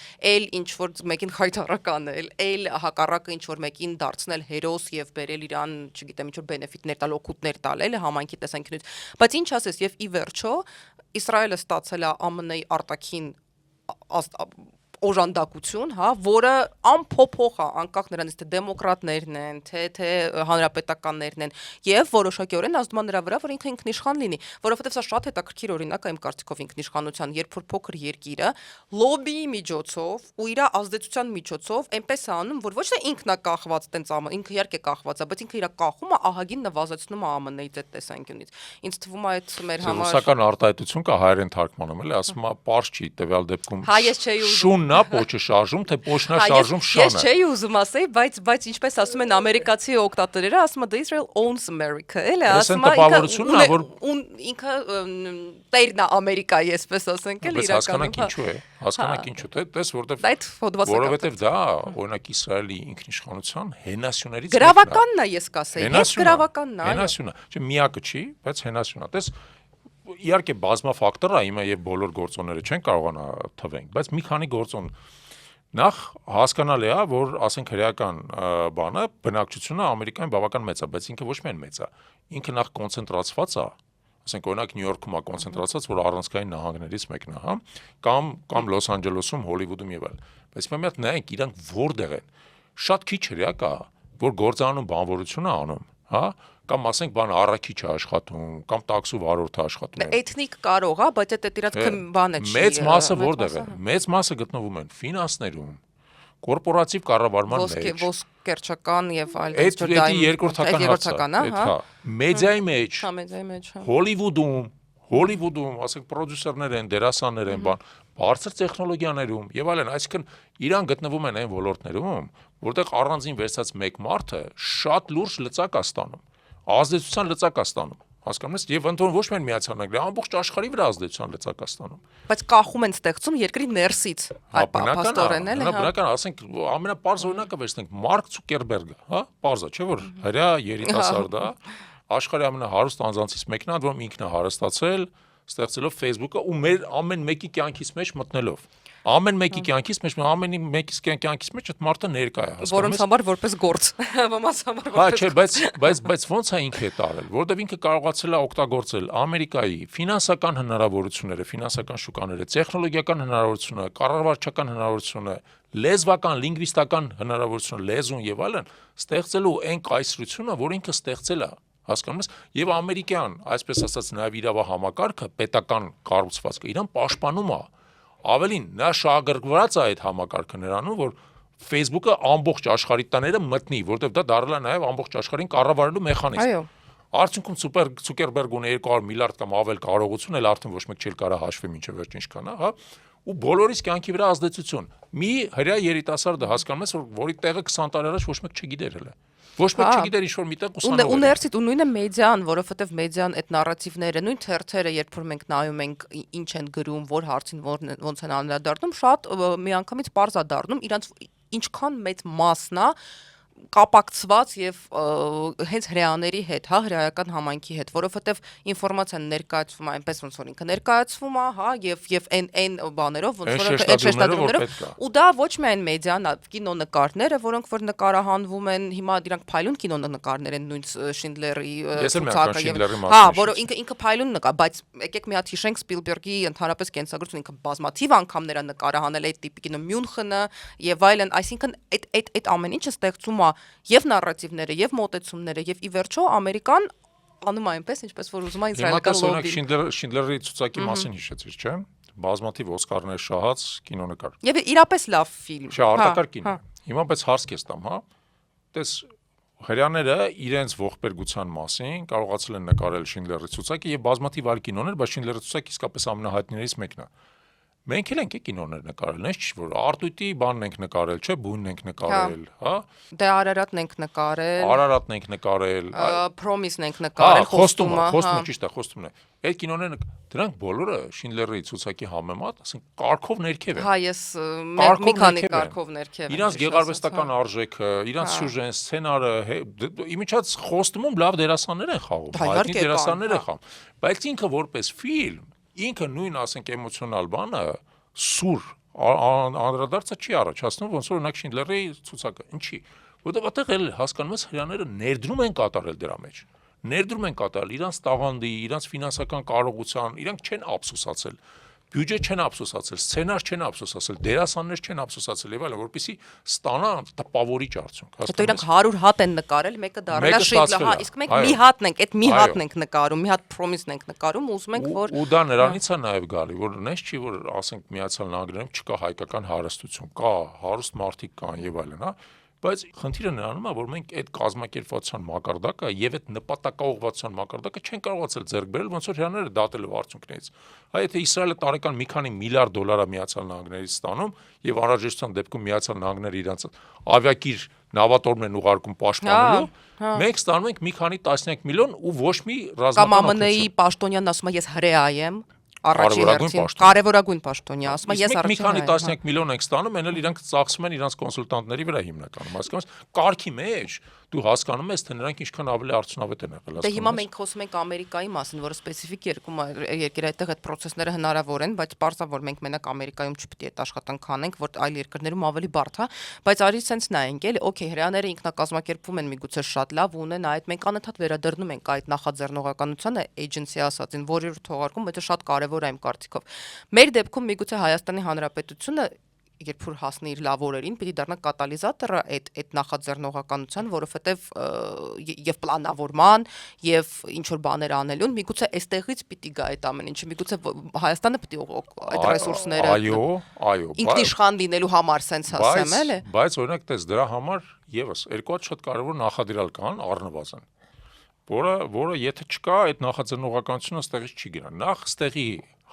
ինչ որ մեկին խայտարականել, հակառակը ինչ որ մեկին դարձնել հերոս եւ բերել իրան, չգիտեմ, ինչ որ բենեֆիտներ տալ, օգուտներ տալ, համայնքի տեսանկյունից, բայց ինչ ասես, եւ ի վերջո Իսրայելը ստացել է ԱՄՆ-ի արտաքին օժանդակություն, հա, որը անփոփոխ է, անկախ նրանից թե դեմոկրատներն են, թե հանրապետականներն են, եւ որոշակիորեն ազդում է նրա վրա, որ ինքը ինքնիշխան լինի, որովհետեւ սա շատ հետաքրքիր օրինակ է իմ կարծիքով ինքնիշխանության, երբ որ փոքր երկիրը լոբիի միջոցով ու իր ազդեցության միջոցով այնպես է անում, որ ոչ թե ինքն է կախված, տենց ինքը իհարկե կախված է, բայց ինքը իր կախումը ահագին նվազեցնում է ԱՄՆ-ից այդ տեսանկյունից։ Ինձ թվում է այդ մեր համար ռուսական արտահայտություն կա հայերեն թարգմանում, էլի, ասում է պարզ չի, տվյալ դեպքում հա, ես չէի ուզում նա պոչը շարժում, թե պոչնա շարժում շանը։ Ես չէի ուզում ասեի, բայց ինչպես ասում են ամերիկացի օգտատերերը, ասում է Israel owns America, էլի, ասում է ինքը տերն է Ամերիկայի, այսպես ասենք, էլի իրականում։ Հասկանանք ինչու է, հասկանանք ինչու է, տես որովհետև դա օրինակ Իսրայելի ինքնիշխանության հենասյուներից գրավականն է, ես կասեի, հենց գրավականն է։ Հենասյունը, չէ, միակը չի, բայց հենասյունը, տես իհարկե բազմաֆակտոր է, հիմա եւ բոլոր գործոնները չեն կարողանա թվենք, բայց մի քանի գործոն նախ հասկանալի է, որ ասենք հրեական բանը բնակչությունը Ամերիկայում բավական մեծ է, բայց ինքը ոչ միայն մեծ է, ինքը նախ կոնցենտրացված է, ասենք օրինակ Նյու Յորքում է կոնցենտրացված, որ առանցքային նահանգներից մեկն է, հա, կամ Լոս Անջելեսում, Հոլիվուդում եւ այլն, բայց մի հատ նայենք իրանք որտեղ են, շատ քիչ հրեա կա, որ գործանում բանվորություն է անում, հա, կամ ասենք բան առաքիչ է աշխատում, կամ տաքսու վարորդ է աշխատում։ Էթնիկ կարող է, բայց այդ իրաց բանը չի։ Մեծ մասը որտեղ է։ Մեծ մասը գտնվում են ֆինանսներում, կորպորատիվ կառավարման մեջ, ոսկերչական եւ այլ դեպքերում, երկրորդական հա, մեդիայի մեջ, Հոլիվուդում, ասենք պրոդյուսերներ են, դերասաններ են, բարձր տեխնոլոգիաներում եւ այլն, այսինքն իրան գտնվում են այն ոլորտներում, որտեղ առանձին վերցած մեկ մարդը շատ լուրջ լծակ է ստանում, ազդեցության լծակ է ստանում, հասկանում ես, եւ ընդհանուր ոչ միայն Միացյալ Նահանգների, ամբողջ աշխարհի վրա ազդեցության լծակ է ստանում։ Բայց կախում են ստեղծում երկրի ներսից, փաստորեն էլ, հա, բնական, ասենք ամենապարզ օրինակը վերցնենք Մարկ Ցուկերբերգը, հա, պարզ է, չէ՞ որ հրեա երիտասարդ է, աշխարհի ամենահարուստ անձանցից մեկն է, որում ինքն է հարստացել, ստեղծելով Facebook-ը ու մեր ամեն մեկի կյանքից մեջ մտնելով։ Ամեն մեկի կյանքից մեջ, ամեն մեկի կյանքից մեջ այդ մարդը ներկա է, հասկանում Որոնց համար որպես գործ, ոմանց համար Հա, որպես չէ, բայց ոնց է ինքը տարել, որովհետև ինքը կարողացել է օգտագործել Ամերիկայի ֆինանսական հնարավորությունները, ֆինանսական շուկաները, տեխնոլոգիական հնարավորությունը, կառավարչական հնարավորությունը, լեզվական, լինգվիստական հնարավորությունը, լեզուն եւ այլն, ստեղծելու այն կայսրությունը, որ ինքը ստեղծել է, հասկանում ես, եւ ամերիկյան, այսպես ասած, նաեւ իրավահամակարգը, պետական կառուցվածքը իրան պաշտպանում է։ Ավելին, նա շահագրգռված է այդ համակարգը նրանում, որ Facebook-ը ամբողջ աշխարհի տները մտնի, որովհետև դա դարձել է նաև ամբողջ աշխարհին կառավարելու մեխանիզմ։ Այո։ Արդյունքում Ցուկերբերգ ունի 200 միլիարդ կամ ավել կարողություն, էլ արդեն ոչ մեկ չէր կարող հաշվի մինչև վերջ ինչքան է, հա, ու բոլորիս կյանքի վրա ազդեցություն։ Մի հրյա երիտասարդը հասկանում ես, որի տեղը 20 տարի առաջ ոչ մեկ չգիտեր հələ։ Ոչ մեկ չգիտեր ինչ որ միտեղ ուսանող։ Ու ներսից ու նույնը մեդիան, որովհետև մեդիան այդ նարատիվները, նույն թերթերը, երբ որ մենք նայում ենք ինչ են գրում, որ հարցին ոնց են անդրադառնում, շատ միանգամից པարզ է դառնում իրանց ինչքան մեծ մասն է կապակցված եւ հենց հրեաների հետ, հա, հրեական համայնքի հետ, որովհետեւ ինֆորմացիան ներկայացվում է այնպես ոնց որ ինքը ներկայացվում է, հա, եւ այն բաներով ոնց որ այդ շեշտադրումներով, ու դա ոչ միայն մեդիան, կինոնկարները, որոնք որ նկարահանվում են, հիմա դրանք փայլուն կինոնկարներ են, նույն Շինդլերի ցուցակը եւ հա, որը ինքը փայլուն նկա, բայց եկեք մի հատ հիշենք Սպիլբերգի ընդհանրապես կենսագրությունը ինքը բազմաթիվ անգամներ է նկարահանել այդ տիպի կինո Մյունխենը եւ այլն, այսինքն այդ ամեն ինչը ստեղծում է եւ նարատիվները, եւ մոտեցումները, եւ ի վերջո Ամերիկան անում է այնպես, ինչպես որ ուզում է իսրայելական լոբին։ Շինդլերի ցուցակի մասին հիշեցիր, չէ՞։ Բազմաթիվ օսկարներ շահած կինոնկար։ Եվ իրապես լավ ֆիլմ։ Չէ, արտակարգ կինո։ Հիմա բայց հարց կես տամ, հա։ Տես հрьяաները իրենց ողբերգության մասին կարողացել են նկարել Շինդլերի ցուցակը եւ բազմաթիվ այլ կինոներ, բայց Շինդլերի ցուցակը իսկապես ամենահայտնիներից մեկն է։ Մենք էլ ենք կինոներ նկարել, նես չի որ Արտույտի բանն ենք նկարել, չէ, բույնն ենք նկարել, հա։ Դե Արարատն ենք նկարել։ Արարատն ենք նկարել։ Պրոմիսն ենք նկարել, խոստումը ճիշտ է, խոստումն է։ Այդ կինոները դրանք բոլորը Շինդլերի ցուցակի համեմատ, ասենք կարգով ներքև են։ Հա, ես մի քանի կարգով ներքև եմ։ Իրանց գեղարվեստական արժեքը, իրանց սյուժեն, սցենարը, իմիջած խոստումում լավ դերասաններ են խաղում, հայտնի դերասաններ են խաղում, բայց ինքը որպես ֆիլմ ինքը նույն ասենք էմոցիոնալ բանը սուր անդրադարձը չի առաջացնում ոնց որ օրինակ Շինդլերի ցուցակը ինչի որովհետև այդտեղ էլ հասկանում ես հрьяաները ներդրում են կատարել դրա մեջ ներդրում են կատարել իրանց տաղանդի իրանց ֆինանսական կարողության իրանք չեն ափսոսացել բյուջե չեն ափսոսացել սցենար չեն ափսոսացել դերասաններ չեն ափսոսացել եւ այլն որպեսզի ստանան տպավորիչ արդյունք հետո իրանք 100 հատ են նկարել մեկը դառնա Շինդլը հա իսկ մենք մի հատն ենք այդ մի հատն ենք նկարում մի հատ պրոմիսն ենք նկարում ուզում ենք որ ու դա նրանից է նաեւ գալի որ նես չի որ ասենք Միացյալ Նահանգներում չկա հայկական հարստություն կա հարուստ մարդիկ կան եւ այլն հա բայց խնդիրը նրանում է որ մենք այդ կազմակերպվածության մակարդակը եւ այդ նպատակաուղղվածության մակարդակը չեն կարողացել ձեռք բերել ոնց որ հրյաները դատելով արդյունքներից այ եթե Իսրայելը տարեկան մի քանի միլիարդ դոլար է Միացյալ Նահանգներից ստանում եւ անհրաժեշտության դեպքում Միացյալ Նահանգները իրանց ավիակիր նավատորմն են ուղարկում պաշտպանելու մենք ստանում ենք մի քանի տասնյակ միլիոն ու ոչ մի ռազմական կամ ԱՄՆ-ի պաշտոնյանն ասում է ես հրեա եմ առաջին հերթին կարևորագույն պաշտոնյա ասում է ես առաջին մի քանի տասնյակ միլիոն ենք ստանում այն էլ իրանք ծախսում են իրանք կոնսուլտանտների վրա հիմնականում հասկանում ես կարգի մեջ դու հասկանում ես թե նրանք ինչքան ավելի արդյունավետ են եղել դե հիմա մենք խոսում ենք Ամերիկայի մասին որը սպეციფიկ երկիր այդտեղ այդ process-ները հնարավոր են բայց պարզ է որ մենք մենակ Ամերիկայում չպետք է այդ աշխատանք անենք որ այլ երկրներում ավելի բարդ է բայց արի sense նայենք էլի օքեյ հրեաները ինքնակազմակերպվում են միգուցե շատ լավ ունեն այդ մենք անընդհատ վերադառնում ենք այդ նախաձեռնողականությանը agency ասածին որի թողարկում դա շատ կարևոր է իմ կարծիքով մեր դեպքում միգուցե Հայաստանի Հանրապետությունը երբ որ հասնի իր լավ օրերին, պիտի դառնա կատալիզատորը այդ նախաձեռնողականության, որովհետև եւ պլանավորման եւ ինչ որ բաներ անելուն, միգուցե այստեղից պիտի գա այդ ամեն ինչը, միգուցե Հայաստանը պիտի այդ ռեսուրսները այո, ինքնիշխան լինելու համար sense ասեմ, էլի։ Բայց օրինակ տես դրա համար եւս երկու հատ շատ կարեւոր նախադրյալ կան առնվազն, որը եթե չկա, այդ նախաձեռնողականությունը ստեղից չի գնա։ Նախ ստեղի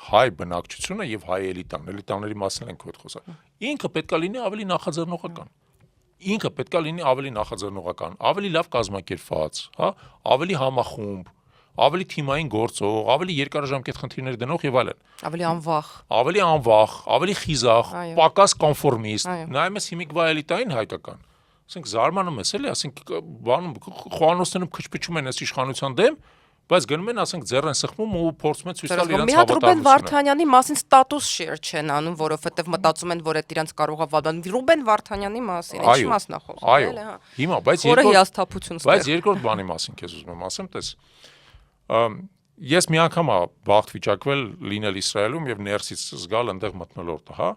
հայ բնակչությունը եւ հայ էլիտաների մասին ենք ոդ խոսա։ Ինքը պետքա լինի ավելի նախաձեռնողական։ Ինքը պետքա լինի ավելի նախաձեռնողական, ավելի լավ կազմակերպված, հա, ավելի համախումբ, ավելի թիմային գործող, ավելի երկարաժամկետ խնդիրներ դնող եւ այլն։ Ավելի անվախ, ավելի խիզախ, պակաս կոնֆորմիստ։ Նայում ես հիմիկվա էլիտային հայկական։ Ասենք զարմանում ես էլի, ասենք բանում խոհանոցներում քչփչում են այս իշխանության դեմ, բայց գնում են, ասենք, ձեռ են սխմում ու փորձում են ցույց տալ իրենց Մի հատ Ռուբեն հավատարմությունը։ Վարդանյանի մասին ստատուս շեր չեն անում, որովհետև մտածում են, որ այդ իրանց կարող է վատան Ռուբեն Վարդանյանի մասին, ինչ մասն է խոսում, Այո, հիմա, Որը հիասթափություն բայց երկրորդ բանի մասին քեզ ուզում եմ ասեմ, տես, ես մի անգամ բախտ վիճակվել լինել Իսրայելում եւ ներսից զգալ այնտեղ մթնոլորտը, հա։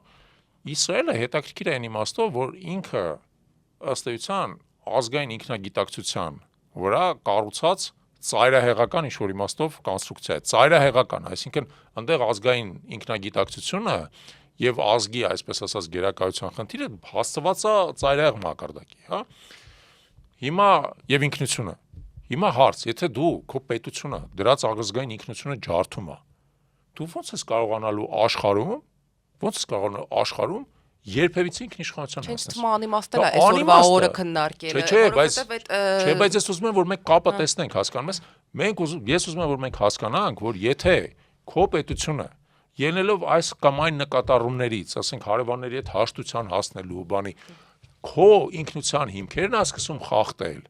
Իսրայելը հետաքրքիր է այն իմաստով, որ ինքը ըստ էության ազգային ինքնագիտակցության վրա կառուցած ծայրահեղական ինչ-որ իմաստով կոնստրուկցիա է, ծայրահեղական, այսինքն այնտեղ ազգային ինքնագիտակցությունը եւ ազգի, այսպես ասած, գերակայության խնդիրը հասցված է ծայրահեղ մակարդակի, հա։ Հիմա եւ ինքնությունը։ Հիմա հարց, եթե դու քո պետությունը դրած ազգային ինքնությունը ջարդում է, դու ո՞նց ես կարողանալու աշխարհում երբևիցե ինքնիշխանության Չենց հասնել։ թվում անիմաստել է այսօրվա օրը քննարկելը, Չէ, բայց ես ուզում եմ, որ մենք կապը տեսնենք, հասկանում ես։ Ես ուզում եմ, որ մենք հասկանանք, որ եթե քո պետությունը ելնելով այս կամ այն նկատառումներից, ասենք հարևանների հետ հաշտության հասնելու բանի, քո ինքնության հիմքերն է սկսում խախտել,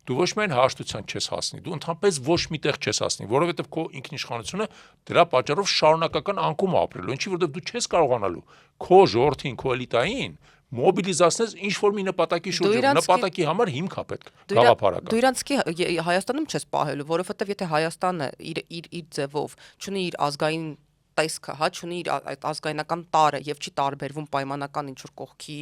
դու ոչ միայն հաշտության չես հասնի, դու ընդհանրապես ոչ միտեղ չես հասնի, որովհետև քո ինքնիշխանությունը դրա պատճառով շարունակական անկում է ապրելու, ինչի որովհետև դու չես կարողանալու քո ժողովրդին, քո էլիտային մոբիլիզացնես ինչ-որ մի նպատակի շուրջ, նպատակի համար հիմք է պետք, գաղափարական։ Դու իրանցքի Հայաստանում չես պահելու, որովհետև եթե Հայաստանը իր ձևով չունի իր ազգային տեսքը, հա, չունի իր ազգայնական տարը եւ չի տարբերվում պայմանական ինչ-որ կողքի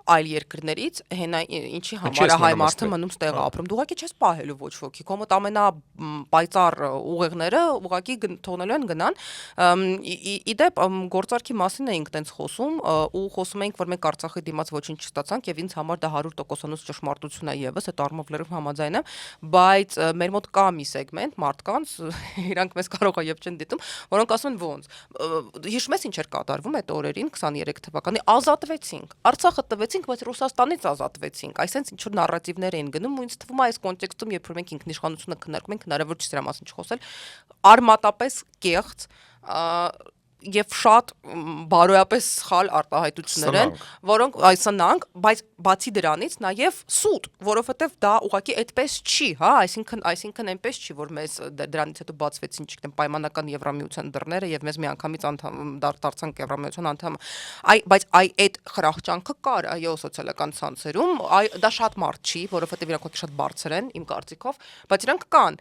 այլ երկրներից, հենա ինչի համար է հայ մարդը մնում ստեղ ապրում։ Դու ուղղակի չես պահելու ոչ ոքի։ Քո մոտ ամենապայծառ ուղեղները ուղղակի թողնելու են գնան։ Իդեպ գործարքի մասին էինք տենց խոսում ու խոսում էինք, որ մենք Արցախի դիմաց ոչինչ չստացանք եւ ինձ համար դա 100% ճշմարտություն է եւս, այդ առումով լրիվ համաձայն եմ, բայց մեր մոտ կա մի սեգմենտ մարդկանց, իրանք մեզ կարող է եւ չեն դիտում, որոնք ասում են ոնց հիշում ես ինչ էր կատարվում այդ օրերին 23 թվականի ազատվեցինք Արցախը տվեցինք բայց Ռուսաստանից ազատվեցինք այսինքն ինչ որ նարատիվներ էին գնում ու ինձ թվում է այս կոնտեքստում երբ որ մենք ինքնիշխանությունը քննարկում ենք հնարավոր չի դրա մասին չխոսել արմատապես կեղծ եւ շատ բարոյապես սխալ արտահայտություններ են, որոնք այսնանք, բայց բացի դրանից նաեւ սուտ, որովհետեւ դա ուղղակի այդպես չի, հա, այսինքն այնպես չի, որ մեզ դրանից հետո բացվեցին, չգիտեմ, պայմանական Եվրամիության դռները եւ մեզ միանգամից դարձանք Եվրամիության անդամ, բայց այդ խրախճանքը կար, այո, սոցիալական ցանցերում, դա շատ մարդ չի, որովհետեւ իրանք շատ բարձր են իմ կարծիքով, բայց իրանք կան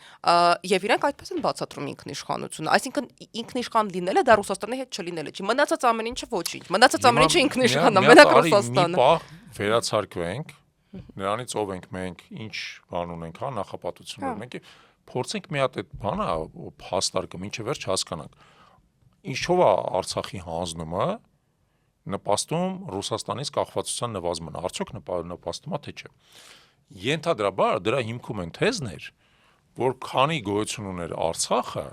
եւ իրանք այդպես են բացատրում ինքնիշխանությունը, այսինքն ինքնիշխան լինելը դա Ռուսաստանի հետ չլինելը չի, մնացած ամեն ինչը ոչինչ, մնացած ամեն ինչը ինքնիշխան է, մենակ Ռուսաստանը։ Վերացարկվենք, նրանից ով ենք մենք, ինչ բան ունենք, հա, նախապատվություններ մենք փորձենք մի հատ այդ բանը փաստարկը մինչև վերջ հասկանանք։ Ինչով է Արցախի հանձնումը նպաստում Ռուսաստանից կախվածության նվազմանը, արդյոք նպաստում է թե չէ։ Ենթադրաբար դրա հիմքում են թեզներ, որ քանի գոյություն ուներ Արցախը,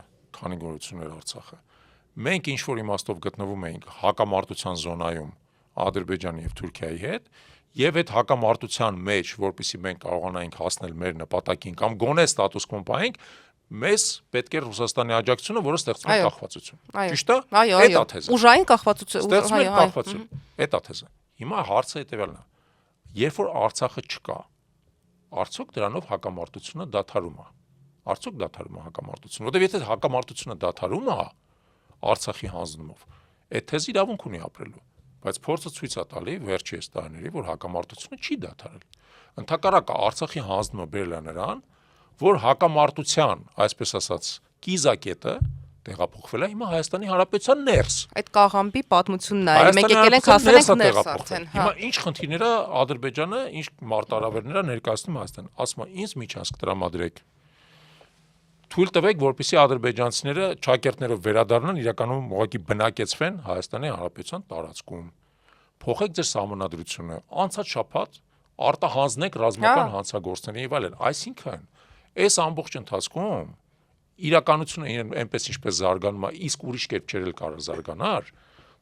մենք ինչ-որ իմաստով գտնվում էինք հակամարտության զոնայում Ադրբեջանի եւ Թուրքիայի հետ եւ այդ հակամարտության մեջ, որպեսզի մենք կարողանայինք հասնել մեր նպատակին կամ գոնե ստատուս կվո պահենք, մեզ պետք է Ռուսաստանի աջակցությունը, որը ստեղծում է կախվածություն։ Ճիշտ է։ Այդ է թեզը։ Ուժային կախվածություն, ստեղծում է կախվածություն։ Այդ է թեզը։ Հիմա հարցը հետեւյալն է։ Երբ որ Արցախը չկա, արդյոք դրանով հակամարտությունը դադարում է։ Արդյոք դադարում է հակամարտությունը, որովհետեւ եթե հակամարտությունը դադարում է Արցախի հանձնումով, այդ թեզը իրավունք ունի ապրելու, բայց փորձը ցույց է տալի վերջի այս տարիների, որ հակամարտությունը չի դադարել։ Ընդհակառակը Արցախի հանձնումը բերել է նրան, որ հակամարտության, այսպես ասած, կիզակետը տեղափոխվել է հիմա Հայաստանի Հանրապետության ներս։ Այդ կաղամբի պատմությունն է, մենք եկել ենք հասել ենք ներս արդեն։ Հիմա ինչ խնդիրներ է Ադրբեջանը, ինչ մարտահրավերներ է ներկայացնում Հայաստան։ Ասում է, ինձ միջանցք տրամադրեք։ Թույլ տվեք, որպեսզի ադրբեջանցիները ճակերտներով վերադառնան, իրականում ուղղակի բնակեցվեն Հայաստանի Հանրապետության տարածքում։ Փոխեք ձեր սահմանադրությունը, անցած շաբաթ արտահանձնեք ռազմական հանցագործներին եւ այլն։ Այսինքն, այս ամբողջ ընթացքում իրականությունը այնպես ինչպես զարգանում է, իսկ ուրիշ կերպ չէր կարող զարգանալ,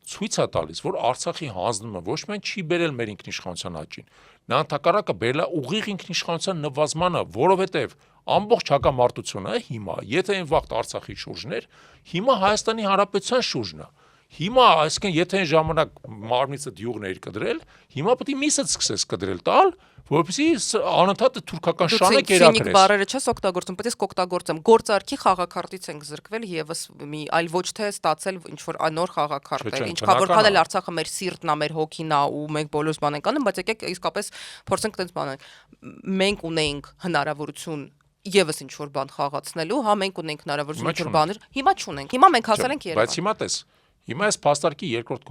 ցույց է տալիս, որ Արցախի հանձնումը ոչ միայն չի բերել մեր ինքնիշխանության աճին, նա ընդհակառակը բերել է ուղիղ ինքնիշխանության նվազմանը, որովհետև ամբողջ հակամարտությունը հիմա, եթե այն վաղ Արցախի շուրջն էր, հիմա Հայաստանի Հանրապետության շուրջն է։ Հիմա, այսինքն, եթե այն ժամանակ մարմնիցը յուղն էր կդրել, հիմա պետք է միսը սկսես կդրել տալ, որովհետեւ անընդհատ թուրքական շանը Ցինիկ կերակրես։ բառերը չես օգտագործում, պետք է կօգտագործեմ։ Գործարքի խաղակարտից ենք զրկվել եւս մի այլ ոչ թե ստացել ինչ որ նոր խաղակարտ է։ Ինչքան որքան էլ Արցախը մեր սիրտն է, մեր հոգին է ու մենք բոլորս բան ենք անում, բայց եկեք իսկապես փորձենք այդպես բանել։ Մենք ունեինք հնարավորություն եւս ինչ որ բան խաղացնելու, հա մենք ունենք հնարավորություն ինչ որ բաներ, հիմա չունենք։ Հիմա մենք հասել ենք Երևան։ Բայց հիմա տես, հիմա այս փաստարկի երկրորդ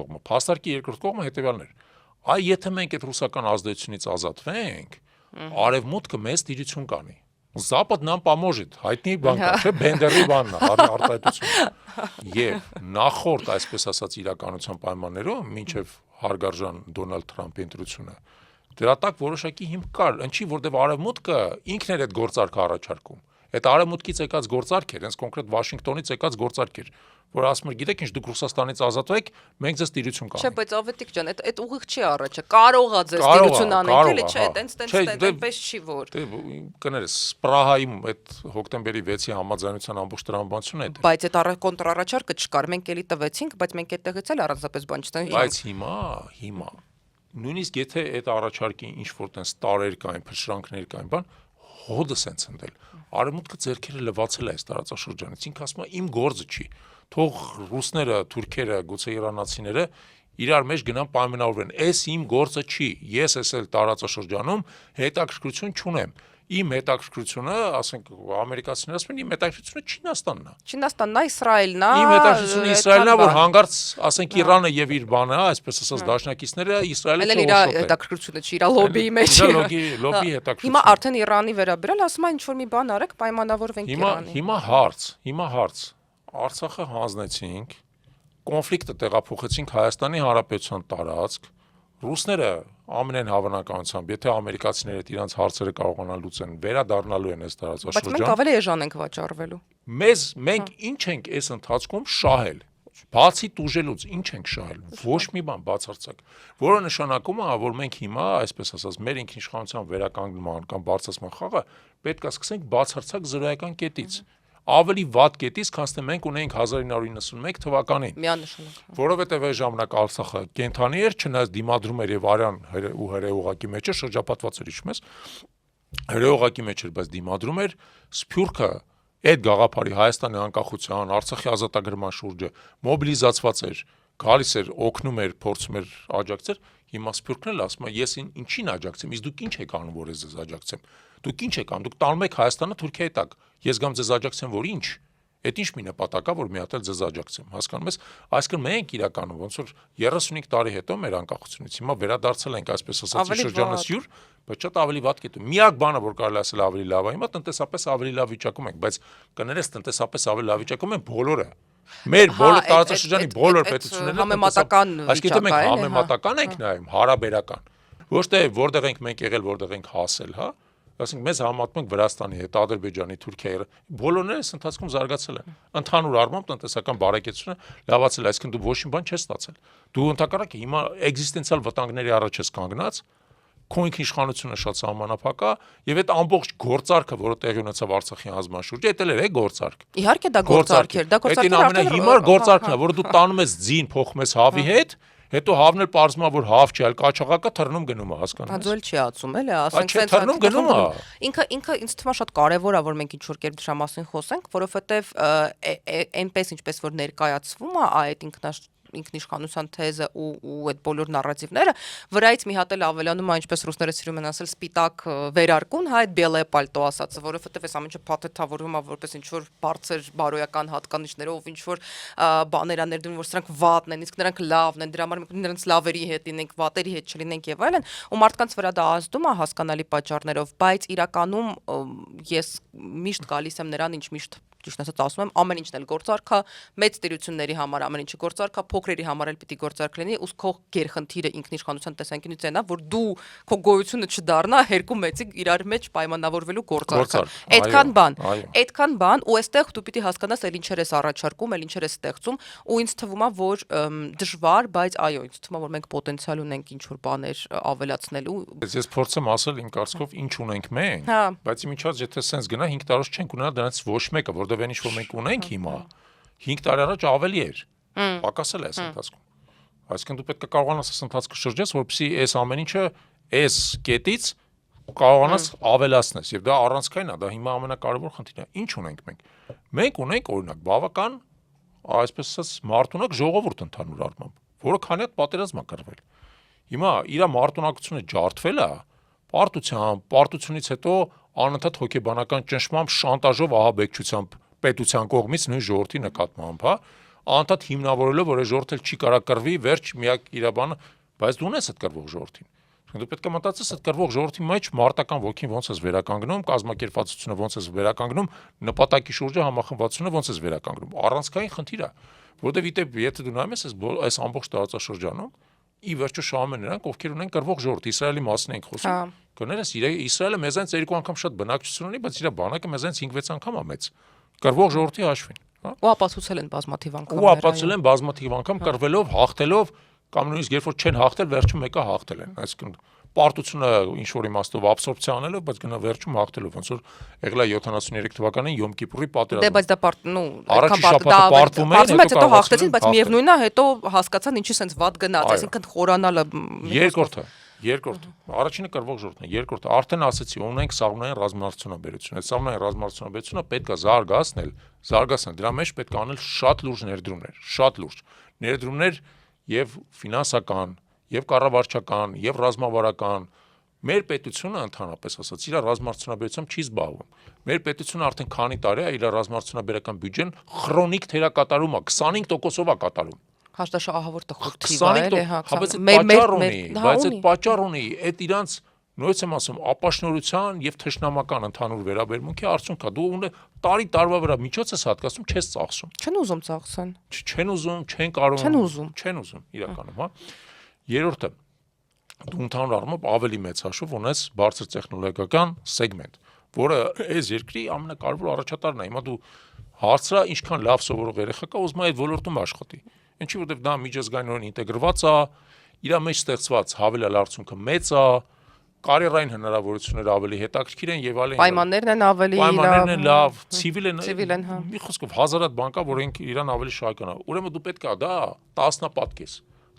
կողմը հետեւյալն էր։ Այ եթե մենք այդ ռուսական ազդեցությունից ազատվենք, արևմուտքը մեծ տիրություն կանի։ Запад нам поможет, հայտնի բան կա, չէ, Բենդերի բանն է, արտահայտությունը։ Եվ նախորդ, այսպես ասած, իրականության պայմաններում, մինչև հարգարժան Դոնալդ Թրամփի ընտրությունը, դրա տակ որոշակի հիմք կար, ինչի որտեվ արևմուտքը ինքն էր այդ գործարքը առաջարկում։ Այդ արևմուտքից եկած գործարք էր, հենց կոնկրետ Վաշինգտոնից եկած գործարք էր, որ ասում էր, գիտեք ինչ, դուք Ռուսաստանից ազատվեք, մենք ձեզ տիրություն կանենք։ Չէ, բայց Ավետիք ջան, այդ ուղիղ չի առաջը։ Կարող է ձեզ տիրություն անենք, էլի չէ, այդպես չի որ։ Կներես, Պրահայում այդ հոկտեմբերի 6-ի համաձայնության ամբողջ տրամաբանությունը է։ Բայց այդ կոնտրառաջարկը չկար, մենք էլի տվեցինք, բայց մենք այդտեղից էլ առանձնապես բան չտանք։ Բայց հիմա նույնիսկ եթե այդ առաջարկի ինչ որ տես տարեր կային, փշրանքներ կային, բան հոդս են ցնդել։ Արևմուտքը ձերքերը լվացել է այս տարածաշրջանից։ Ինքը ասում է իմ գործը չի։ Թող ռուսները, թուրքերը, գուցե իրանացիները իրար մեջ գնան պայմանավորվեն։ Էս իմ գործը չի։ Ես էսել տարածաշրջանում հետաքրքրություն չունեմ։ Իմ հետաքրքրությունը, ասենք, ամերիկացիները ասում են, իմ հետաքրքրությունը Չինաստանն է։ Չինաստանն է, Իսրայելն է։ Իմ հետաքրքրությունը Իսրայելն է, որ հանգարց, ասենք, Իրանը եւ իր բանը, այսպես ասած, դաշնակիցները Իսրայելը իր հետաքրքրությունը չի, իր լոբիի մեջ։ Լոբի հետաքրքրությունը։ Հիմա արդեն Իրանի վերաբերյալ ասում են ինչ որ մի բան արեք, պայմանավորվենք Իրանի։ Հիմա հարց։ Արցախը հանձնեցինք, կոնֆլիկտը տեղափոխեցինք Հայաստանի Հանրապետության տարածք։ Ռուսները ամենայն հավանականությամբ, եթե ամերիկացիները իրանց հարցերը կարողանան լուծեն, վերադառնալու են այս տարածաշրջան։ Բայց մենք ավելի էժան ենք վաճառվելու։ Մենք ինչ ենք այս ընթացքում շահել։ Բացի տուժելուց ինչ ենք շահել։ Ոչ մի բան բացարձակ, որը նշանակում է, որ մենք հիմա, այսպես ասած, մեր ինքնիշխանության վերականգնման կամ բարձրացման խաղը պետք է սկսենք բացարձակ զրոյական կետից։ Ավելի վատ կետից, քան թե մենք ունեինք 1991 թվականին։ Միանշանակ։ Որովհետև այս ժամանակ Արցախը կենթանի էր, չնայած դիմադրում էր եւ արյան ու հրեուղակի մեջ էր, շրջապատված էր, իշխում ես։ Հրեուղակի մեջ էր, բայց դիմադրում էր, Սփյուռքը այդ գաղափարի Հայաստանի անկախության, Արցախի ազատագրման շուրջը մոբիլիզացված էր, գալիս էր, օգնում էր, փորձում էր աջակցել։ Հիմա Սփյուռքն էլ ասում է, ես ինչին աջակցեմ, իսկ դուք ինչ եք անում, որ ես ձեզ աջակցեմ։ Դուք ինչ եք անում, դուք տանում եք Հայաստանը Թուրքիայի տակ։ Ես գամ ձեզ աջակցեմ, որ ինչ։ Այդ ինչ մի նպատակ է, որ մի հատ էլ ձեզ աջակցեմ, հասկանում ես։ Այսինքն մենք իրականում ոնց որ 35 տարի հետո մեր անկախությունից հիմա վերադարձել ենք, այսպես ասած, շրջանասյուր, բայց շատ ավելի վատ կետում։ Միակ բանը, որ կարելի ասել ավելի լավ է, հիմա տնտեսապես ավելի լավ վիճակում ենք, բայց կներես տնտեսապես ավելի լավ վիճակում են բոլորը։ Մեր բոլոր տարածաշրջանի բոլոր պետությունները համեմատական վիճակ է, համեմատական ենք նայում, հարաբերական։ Ոչ թե որտեղ ենք մենք եղել, որտեղ ենք հասել, հա։ Ասենք մեզ համատում ենք Վրաստանի հետ, Ադրբեջանի, Թուրքիայի, բոլորները այս ընթացքում զարգացել են։ Ընդհանուր առմամբ տնտեսական բարեկեցությունը լավացել է, այսինքն դու ոչ մի բան չես ստացել։ Դու ընդհակառակը հիմա էգզիստենցիալ վտանգների առաջ ես կանգնած, քո ինքնիշխանությունը շատ սահմանափակ է, եւ այդ ամբողջ գործարքը, որը տեղի ունեցավ Արցախի հանձնման շուրջը, դա էլ է գործարք։ Իհարկե դա գործարք էր, դա գործարքն է ամենահիմար գործարքն է, որը դու տանում ես ձին, փոխում ես հավի հետ, հետո հավն էլ պարզվում է, որ հավ չի, այլ կաչաղակը թռնում գնում է, հասկանում ես։ Հաջողել չի ածում, էլի, ասենք սենց թռնում գնում է։ Ինքը ինձ թվում է շատ կարևոր է, որ մենք ինչ որ կերպ դրա մասին խոսենք, որովհետեւ այնպես ինչպես որ ներկայացվում է այդ ինքնիշխանության թեզը ու այդ բոլոր նարատիվները վրայից մի հատ էլ ավելանում է, ինչպես ռուսները սիրում են ասել, սպիտակ վերարկուն, հա, այդ բելե պալտո ասածը, որովհետև այս ամենը փաթեթավորվում է որպես ինչ որ բարձր բարոյական հատկանիշներով, ինչ որ բաներ աներդում, որ սրանք վատն են, իսկ նրանք լավն են, դրա համար մենք նրանց լավերի հետ լինենք, վատերի հետ չլինենք եւ այլն, ու մարդկանց վրա դա ազդում է հասկանալի պատճառներով, բայց իրականում ես միշտ գալիս եմ նրան, ինչ միշտ ճիշտ ասած ասում եմ, ամեն ինչն էլ գործարք է, մեծ տիրությունների համար ամեն ինչը գործարք է, փոքրերի համար էլ պիտի գործարք լինի, ու քո գերխնդիրը ինքնիշխանության տեսանկյունից այնա, որ դու քո գոյությունը չդառնա երկու մեծի իրար մեջ պայմանավորվելու գործարքը։ Այդքան բան, ու այստեղ դու պիտի հասկանաս, էլ ինչեր ես առաջարկում, էլ ինչեր ես ստեղծում, ու ինձ թվում է, որ դժվար, բայց այո, ինձ թվում է, որ մենք պոտենցիալ ունենք ինչ որ բաներ ավելացնելու։ Ես փորձեմ ասել իմ կարծիքով ինչ ունենք մենք, բայց իմիջիայլոց եթե սենց գնա 5 տարի չենք ունենա դրանից ոչ մեկը, որովհետև այն ինչ որ մենք ունենք հիմա 5 տարի առաջ ավելի էր։ Պակասել է այս ընթացքում։ Այսինքն դու պետք է կարողանաս այս ընթացքը շրջես, որպեսզի այս ամեն ինչը այս կետից կարողանաս ավելացնես, եւ դա առանցքային է, դա հիմա ամենակարևոր խնդիրն է։ Ինչ ունենք մենք։ Մենք ունենք օրինակ բավական, այսպես ասած, մարդունակ ժողովուրդ ընդհանուր առմամբ, որը քանի հատ պատերազմ է կրվել։ Հիմա իր մարտունակությունը ջարդվել է, պարտությունից հետո անընդհատ հոգեբանական ճնշմամբ, շանտաժով, ահաբեկչությամբ պետության կողմից նույն ժողովրդի նկատմամբ, հա, անընդհատ հիմնավորելով, որ այս ժողովուրդը չի կարա կռվի, վերջ միակ իր բանը, բայց դու ունես այդ կռվող ժողովրդին։ Դու պետք է մտածես այդ կռվող ժողովրդի մեջ մարտական ոգին ոնց ես վերականգնում, կազմակերպվածությունը ոնց ես վերականգնում, նպատակի շուրջը համախմբվածությունը ոնց ես վերականգնում։ Առանցքային խնդիր է, որովհետև եթե դու նայում ես այս ամբողջ տարածաշրջանում, ի վերջո շահում են նրանք, ովքեր ունեն կռվող ժողովուրդ, Իսրայելի մասին ենք խոսում։ Կներես, Իսրայելը մեզանից 2 անգամ շատ բնակչություն ունի, բայց իր բանակը մեզանից 5-6 անգամ է մեծ։ Կռվող ժողովրդի հաշվին, հա։ Ու ապացուցել են բազմաթիվ անգամ։ Ու ապացուցել են բազմաթիվ անգամ կռվելով, հաղթելով, կամ նույնիսկ երբ որ չեն հաղթել, վերջում մեկը հաղթել են։ Այսինքն պարտությունը ինչ որ իմաստով աբսորբցիա անելով, բայց գնա վերջում հաղթելով, ոնց որ եղել է 73 թվականին Յոմ Կիպուրի պատերազմը։ Դե բայց դա Առաջի շաբաթը պարտվում էին, հետո հաղթեցին, բայց միևնույնն է, հետո հասկացան ինչի sense վատ գնաց, այսինքն խորանալը։ Երկրորդը, առաջինը կռվող ժողովուրդն է, երկրորդը արդեն ասացի, ունենք սահմանային ռազմարտությունաբերություն։ Այդ սահմանային ռազմարտությունաբերությունը պետք է զարգացնել, դրա մեջ պետք է անել շատ լուրջ ներդրումներ եւ ֆինանսական, եւ կառավարչական, եւ ռազմավարական։ Մեր պետությունը ընդհանրապես ասած իր ռազմարտությունաբերությամբ չի զբաղվում։ Մեր պետությունը արդեն քանի տարի է իր ռազմարտությունաբերական բյուջեն քրոնիկ թերակատարում է, 25%-ով է կատարում։ Հաշտաշա ահավոր տխրթիվ է, հա, բայց այդ պատճառ ունի, այդ իրանց նույնպես եմ ասում, ապաշնորության եւ թշնամական ընդհանուր վերաբերմունքի արդյունք է։ Դու ունես տարի տարվա վրա միջոց ես հատկացնում, չես ծախսում։ Չեն ուզում ծախսեն։ Չեն ուզում, չեն կարող։ Չեն ուզում, իրականում, հա։ Երրորդը, դու ընդհանուր առմամբ ավելի մեծ հաշվով ունես բարձր տեխնոլոգիական սեգմենտ, որը այս երկրի ամենակարևոր առաջատարն է։ Հիմա դու հարցրա ինչքան լավ սովորող երեխա կա, ուզում է այդ ոլորտում աշխատի։ Ինչի որտեվ դա միջազգայինորեն ինտեգրված է, իր մեջ ստեղծված հավելյալ արդյունքը մեծ է, կարիերային հնարավորությունները ավելի հետաքրքիր են եւ այլն։ Պայմաններն են լավ, ցիվիլ են, մի խոսքով հազարատ բան կա, որ իրան ավելի շահական է։ Ուրեմն դու պետք է դա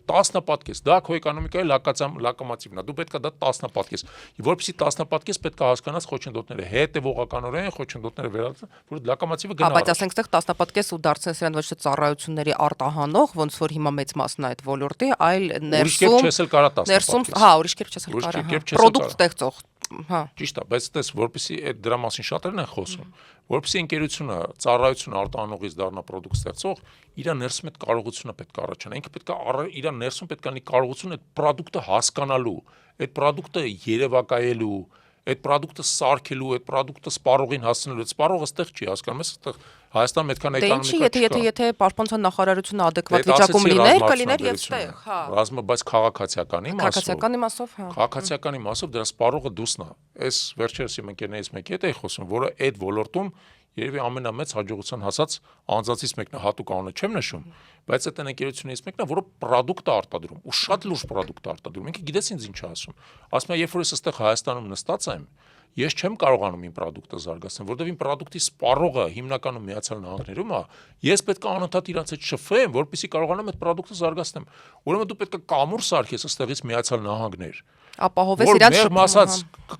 տասնապատկես, դա քո էկոնոմիկայի լոկոմոտիվն է, դու պետք է դա տասնապատկես։ Որպեսզի տասնապատկես պետք է հասկանաս խոչընդոտները հետևողականորեն, խոչընդոտները վերածել, որ լոկոմոտիվը գնա։ Բայց ասենք այդտեղ տասնապատկես ու դարձնես իրան ոչ թե ծառայությունների արտահանող, ոնց որ հիմա մեծ մասն է այդ ոլորտի, այլ ներսում, հա, ուրիշ կերպ չես էլ կարա, պրոդուկտ ստեղծող։ Հա։ Ճիշտ է, բայց այդպես որպեսզի այդ դրա մասին շատերն են խոսում, որպեսզի ընկերությունը ծառայություն արտահանողից դառնա պրոդուկտ ստեղծող, իր ներսում այդ կարողությունը պետք է առաջանա։ Ինքը պետք է իր ներսում պետք է ունի կարողություն այդ պրոդուկտը հասկանալու, այդ պրոդուկտը երևակայելու, այդ պրոդուկտը սարքելու, այդ պրոդուկտը սպառողին հասցնելու, այդ սպառողը այստեղ չի հասկանում, այստեղ Հայաստան այդքան էկոնոմիկա չկա։ Եթե պաշտպանության նախարարությունը ադեկվատ վիճակում կլիներ եւ ստեղ, հա։ Բայց քաղաքացիական իմաստով, հա։ Քաղաքացիական իմաստով դրա սպառողը դուսն է։ Այս վերջերս իմ ընկերներից մեկի հետ էի խոսում, որը այդ ոլորտում երևի ամենամեծ հաջողության հասած անձանցից մեկն է, հատուկ անունը չեմ նշում, բայց այդ ընկերությունից մեկն է, որը պրոդուկտ է արտադրում, ու շատ լուրջ պրոդուկտ է արտադրում։ Ինքը գիտես ինձ ինչ է ասում։ Ասում է, երբ որ ես այստեղ Հայաստանում նստած եմ, ես չեմ կարողանում իմ պրոդուկտը զարգացնել, որովհետև իմ պրոդուկտի սպառողը հիմնականում Միացյալ Նահանգներում է, ես պետք է անընդհատ իրանց հետ շփվեմ, որպեսզի կարողանամ այդ պրոդուկտը զարգացնեմ։ Ուրեմն դու պետք է կամուր սարքես այստեղից Միացյալ Նահանգներ։ Ապահովես իրանց շփումը։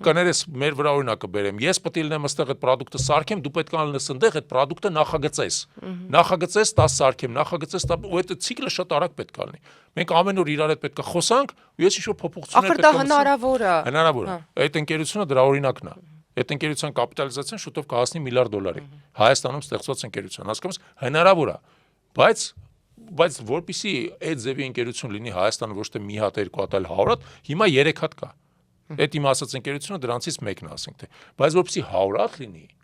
Կներես մեր վրա օրինակը բերեմ։ Ես պետք է լինեմ այստեղ այդ պրոդուկտը սարքեմ, դու պետք է անես այնտեղ այդ պրոդուկտը նախագծես։ Նախագծես, տա սարքեմ, նախագծես, տա ու այդ ցիկլը շատ արագ պետք է լինի։ Մենք ամեն օր իրար հետ պետք է խոսանք, ու ես ինչ-որ փոփոխություններ պետք է հնարավոր է։ Հնարավոր է։ Այդ ընկերությունը դրա օրինակն է։ Այդ ընկերության կապիտալիզացիան շուտով կհասնի $1 միլիարդ։ Հայաստանում ստեղծված ընկերություն, հասկանում ես, հնարավոր է։ Բայց որpիսի այդ ձևի ընկերություն լինի Հայաստանը ոչ թե մի հատ, երկու հատ, այլ 100 հատ, հիմա 3 հատ կա։ Այդ իմ ասած ընկերությունը դրանցից մեկն է, ասենք թե։ Բայց որpիսի 100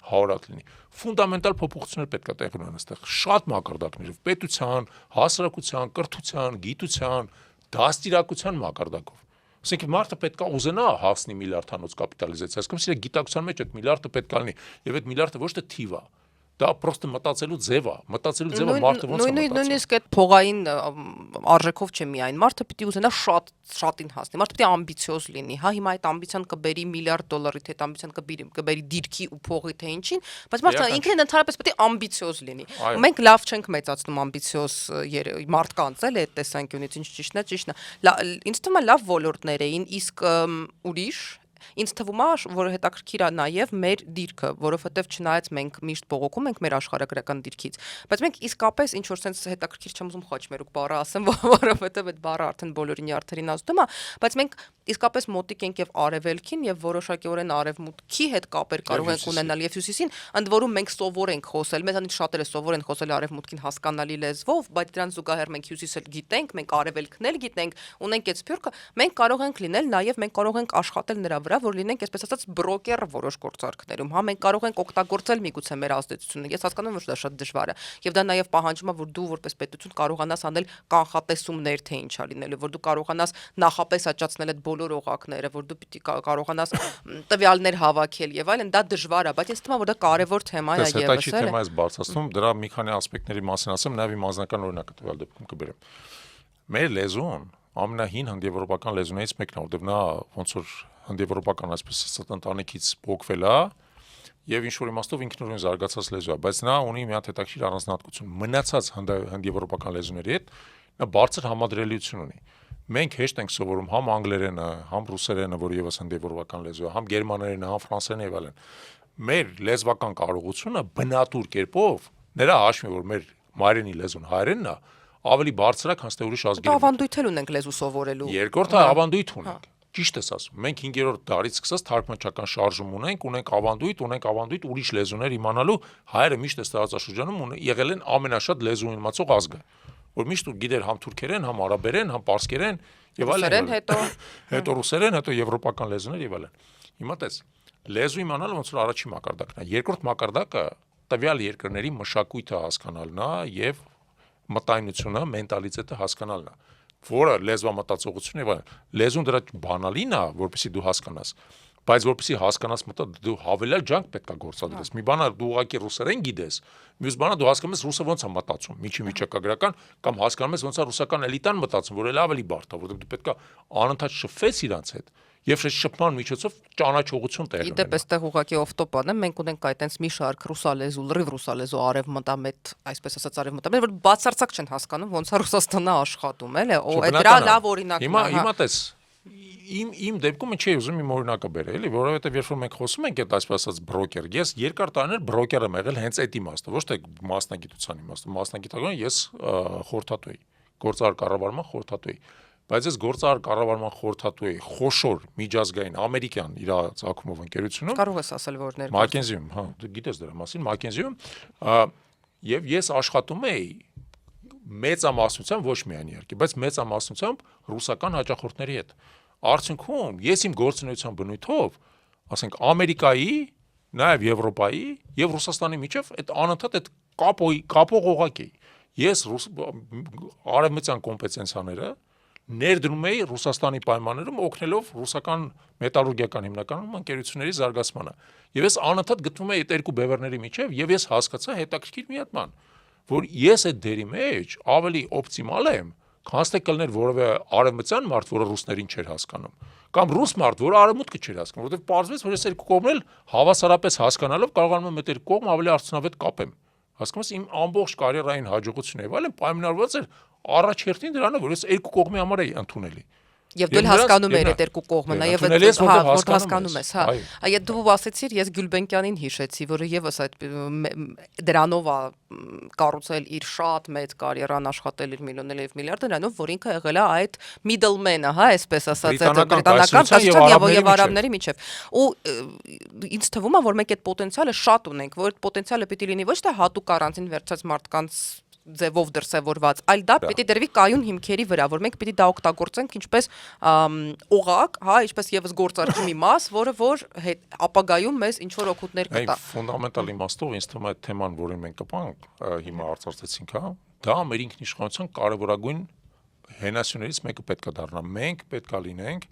հատ լինի, ֆունդամենտալ փոփոխություններ պետք է տեղի ունենան այստեղ, շատ մակարդակներով, պետության, հասարակության, կրթության, գիտության, դաստիարակության մակարդակով։ Ասենք մարդը պետք է ուզենա հասնի $1 միլիարդ կապիտալիզացիա, հասկանում ես, իր գիտակցության մեջ այդ միլիարդը պետք է լինի, եւ այդ միլիարդը ոչ թե թիվ է, Դա պրոստը մտածելու ձև է, մտածելու ձևը մարդը ոնց է մտածում։ Նույնիսկ այդ փողային արժեքով չէ միայն, մարդը պիտի ուզենա շատին հասնի, մարդը պիտի ամբիցիոզ լինի, հա, հիմա այդ ամբիցիան կբերի միլիարդ դոլարի, թե այդ ամբիցիան կբերի դիրքի ու փողի թե ինչին, բայց մարդը ինքն ընդհանրապես պիտի ամբիցիոզ լինի։ Մենք լավ չենք մեծացնում ամբիցիոզ մարդկանց, էլի այդ տեսանկյունից, ինչ ճիշտն է։ Ինձ թվում է լավ ոլորտներ էին, իսկ ուրիշ ինձ թվում է, որ հետաքրքիր է նաև մեր դիրքը, որովհետև չնայած մենք միշտ բողոքում ենք մեր աշխարհագրական դիրքից, բայց մենք իսկապես ինչ որ sense հետաքրքիր չեմ ուզում խոչմերուկ բառը ասեմ, որովհետև այդ բառը արդեն բոլորի նյարդերին ազդում է, բայց մենք իսկապես մոտիկ ենք եւ արևելքին եւ որոշակիորեն արևմուտքի հետ կապեր կարող ենք ունենալ եւ հյուսիսին, ընդ որում մենք սովոր ենք խոսել, մեզանից շատերը սովոր են խոսել արևմուտքին հասկանալի լեզվով, բայց դրան զուգահեռ մենք հյուսիսը գիտենք, մենք արևելքն էլ գիտենք, ունենք այդ սփյուռքը, մենք կարող ենք լինել նաեւ մենք կարող ենք աշխատել նրա վրա, որ լինենք, այսպես ասած, բրոկեր որոշ գործարքներում, հա, մենք կարող ենք օգտագործել միգուցե մեր ազդեցությունը։ Ես հասկանում եմ, որ դա շատ դժվար է, եւ դա նաեւ պահանջում է, որ դու որպես պետություն կարողանաս անել կանխատեսումներ, թե ինչ է լինելու, որ դու կարողանաս նախապես աճացնել այդ բոլոր օղակները, որ դու պիտի կարողանաս տվյալներ հավաքել եւ այլն, դա դժվար է, բայց ես թվում է, որ դա կարեւոր թեմա է եւս, Հետաքրքիր թեմա է բարձրացնում, դրա մի քանի ասպեկտների մասին ասեմ, նաեւ իմ անձնական օրինակը տվյալ դեպքում կբերեմ։ Մեր լեզուն ամենահին հնդեվրոպական լեզուներից մեկն է, որտեղ նա ոնց որ հնդեվրոպական այսպես ասած ընտանիքից փոխվել է եւ ինչ որ իմաստով ինքնուրույն զարգացած լեզու է, բայց նա ունի մի հատ հետաքրքիր առանձնահատկություն։ Մնացած հնդեվրոպական լեզուների հետ նա բարձր համադրելիություն ունի։ Մենք հեշտ ենք սովորում համ անգլերենը, համ ռուսերենը, որը եւս հնդեվրոպական լեզու է, համ գերմաներենը, համ ֆրանսերենը եւ այլն։ Մեր լեզվական կարողությունը բնատուր կերպով նրա հաշվին, որ մեր մայրենի լեզուն հայերենն է, ավելի բարձր է, քան թե ուրիշ ազգերի։ Ավանդույթ էլ ունենք լեզու սովորելու։ Երկրորդը ավանդույթ ունենք։ Ճիշտ ես ասում։ Մենք 5-րդ դարից սկսած թարգմանչական շարժում ունենք ավանդույթ ուրիշ լեզուներ իմանալու, հայերը միշտ այս տարածաշրջանում եղել են ամենաշատ լեզու իմացող ազգը, որ միշտ գիտեր համ թուրքերեն, համ արաբերեն, համ պարսկերեն եւ այլն։ Հետո ռուսերեն, հետո եվրոպական լեզուներ եւ այլն։ Հիմա տես, լեզու իմանալը ոնց որ առաջին մակարդակն է։ Երկրորդ մակարդակը տվյալ երկրների մշակույթը հասկանալն է եւ մտայնությունը, մենտալիտետը հասկանալն է, որը լեզվամտածողություն եւ այլն։ Լեզուն դրա բանալին է, որպեսզի դու հասկանաս, բայց որպեսզի հասկանաս դու հավելյալ ջանք պետք է գործադրես։ Մի բան է դու ուղղակի ռուսերեն գիտես, մյուս բանը դու հասկանում ես ռուսը ոնց է մտածում, միջի վիճակագրական կամ հասկանում ես ոնց է ռուսական էլիտան մտածում, որ էլ ավելի բարդ է, որովհետեւ դու պետք է անընդհատ շփվես իրանց հետ եւ շփման միջոցով ճանաչողություն տեղի ունենա։ Իդեպ այստեղ ուղղակի օֆտոպ անեմ, մենք ունենք այտենց մի շարք ռուսալեզու, լրիվ ռուսալեզու արևմտամետ, այսպես ասած արևմտամետ, որ բացարձակ չեն հասկանում ոնց է Ռուսաստանը աշխատում, էլի, այդ դրա լավ օրինակն է։ Հիմա տես իմ դեպքում չի ուզում իմ օրինակը բերել, էլի, որովհետեւ երբ որ մենք խոսում ենք այդ այսպես ասած բրոկեր, ես երկար տարիներ բրոկեր եմ եղել հենց այդ իմաստով, ոչ թե մասնագիտության իմաստով, մասնագիտական ես խորհրդատու էի, գործարար կառավարման խորհրդատու էի, բայց ես գործարար կառավարման խորհրդատու էի խոշոր միջազգային ամերիկյան իր ցակումով ընկերությունում։ Կարող ես ասել որներ։ Մակենզիում, հա, դու գիտես դրա մասին, Մակենզիում, եւ ես աշխատում էի մեծամասնությամբ, ոչ միայն իհարկե, բայց մեծամասնությամբ ռուսական հաճախորդների հետ։ Արդյունքում ես իմ գործունեության բնույթով, ասենք Ամերիկայի, նաև Եվրոպայի եւ Ռուսաստանի միջև այդ անընդհատ այդ կապող օղակ էի։ Ես արևմտյան կոմպետենցիաները ներդրում էի Ռուսաստանի պայմաններում օգնելով ռուսական մետալուրգիական հիմնականում ընկերությունների զարգացմանը։ Եվ ես անընդհատ գտնվում էի այդ երկու բևեռների միջև եւ ես հասկացա հետաքրքիր մի հատ բան, որ ես այդ դերի մեջ ավելի օպտիմալ եմ, քան թե կլներ որևէ արևմտյան մարդ, որը ռուսներին չէր հասկանում, կամ ռուս մարդ, որը արևմուտքը չէր հասկանում, որովհետեւ պարզվեց, որ ես երկու կողմն էլ հավասարապես հասկանալով կարողանում եմ այդ երկու կողմ ավելի արդյունավետ կապեմ։ Հասկանում ես, իմ ամբողջ կարիերային հաջողությունը եւ այլն պայմանավորված էր առաջերտին դրանը, որ ես երկու կողմի համար էի ընդունելի։ Եվ դու հասկանում ես այդ երկու կողմը, նաև որ հասկանում ես, հա։ Այդ դու ասեցիր, ես Գյուլբենկյանին հիշեցի, որը եւս այդ դրանով է կառուցել իր շատ մեծ կարիերան, աշխատել իր միլիոններ եւ միլիարդներ, այնով որ ինքը եղել է այդ middleman-ը, հա, այսպես ասած, այդ բրիտանական եւ արաբների միջև։ Ու ինձ թվում է, որ մենք այդ պոտենցիալը շատ ունենք, որ այդ պոտենցիալը պիտի լինի ոչ թե հատուկ առանձին վերցած մարդկանց ձևով դրսևորված, այլ դա պիտի դրվի կայուն հիմքերի վրա, որ մենք պիտի դա օգտագործենք ինչպես օղակ, հա, ինչպես եւս գործարքի մի մաս, որը որ ապագայում մեզ ինչ որ օգուտներ կտա։ Ֆունդամենտալ իմաստով ինձ թվում է այդ թեման, որին մենք կպանք, հիմա արծարծեցինք, հա, դա մեր ինքնիշխանության կարևորագույն հենասյուներից մեկը պետք է դառնա։ Մենք պետք է լինենք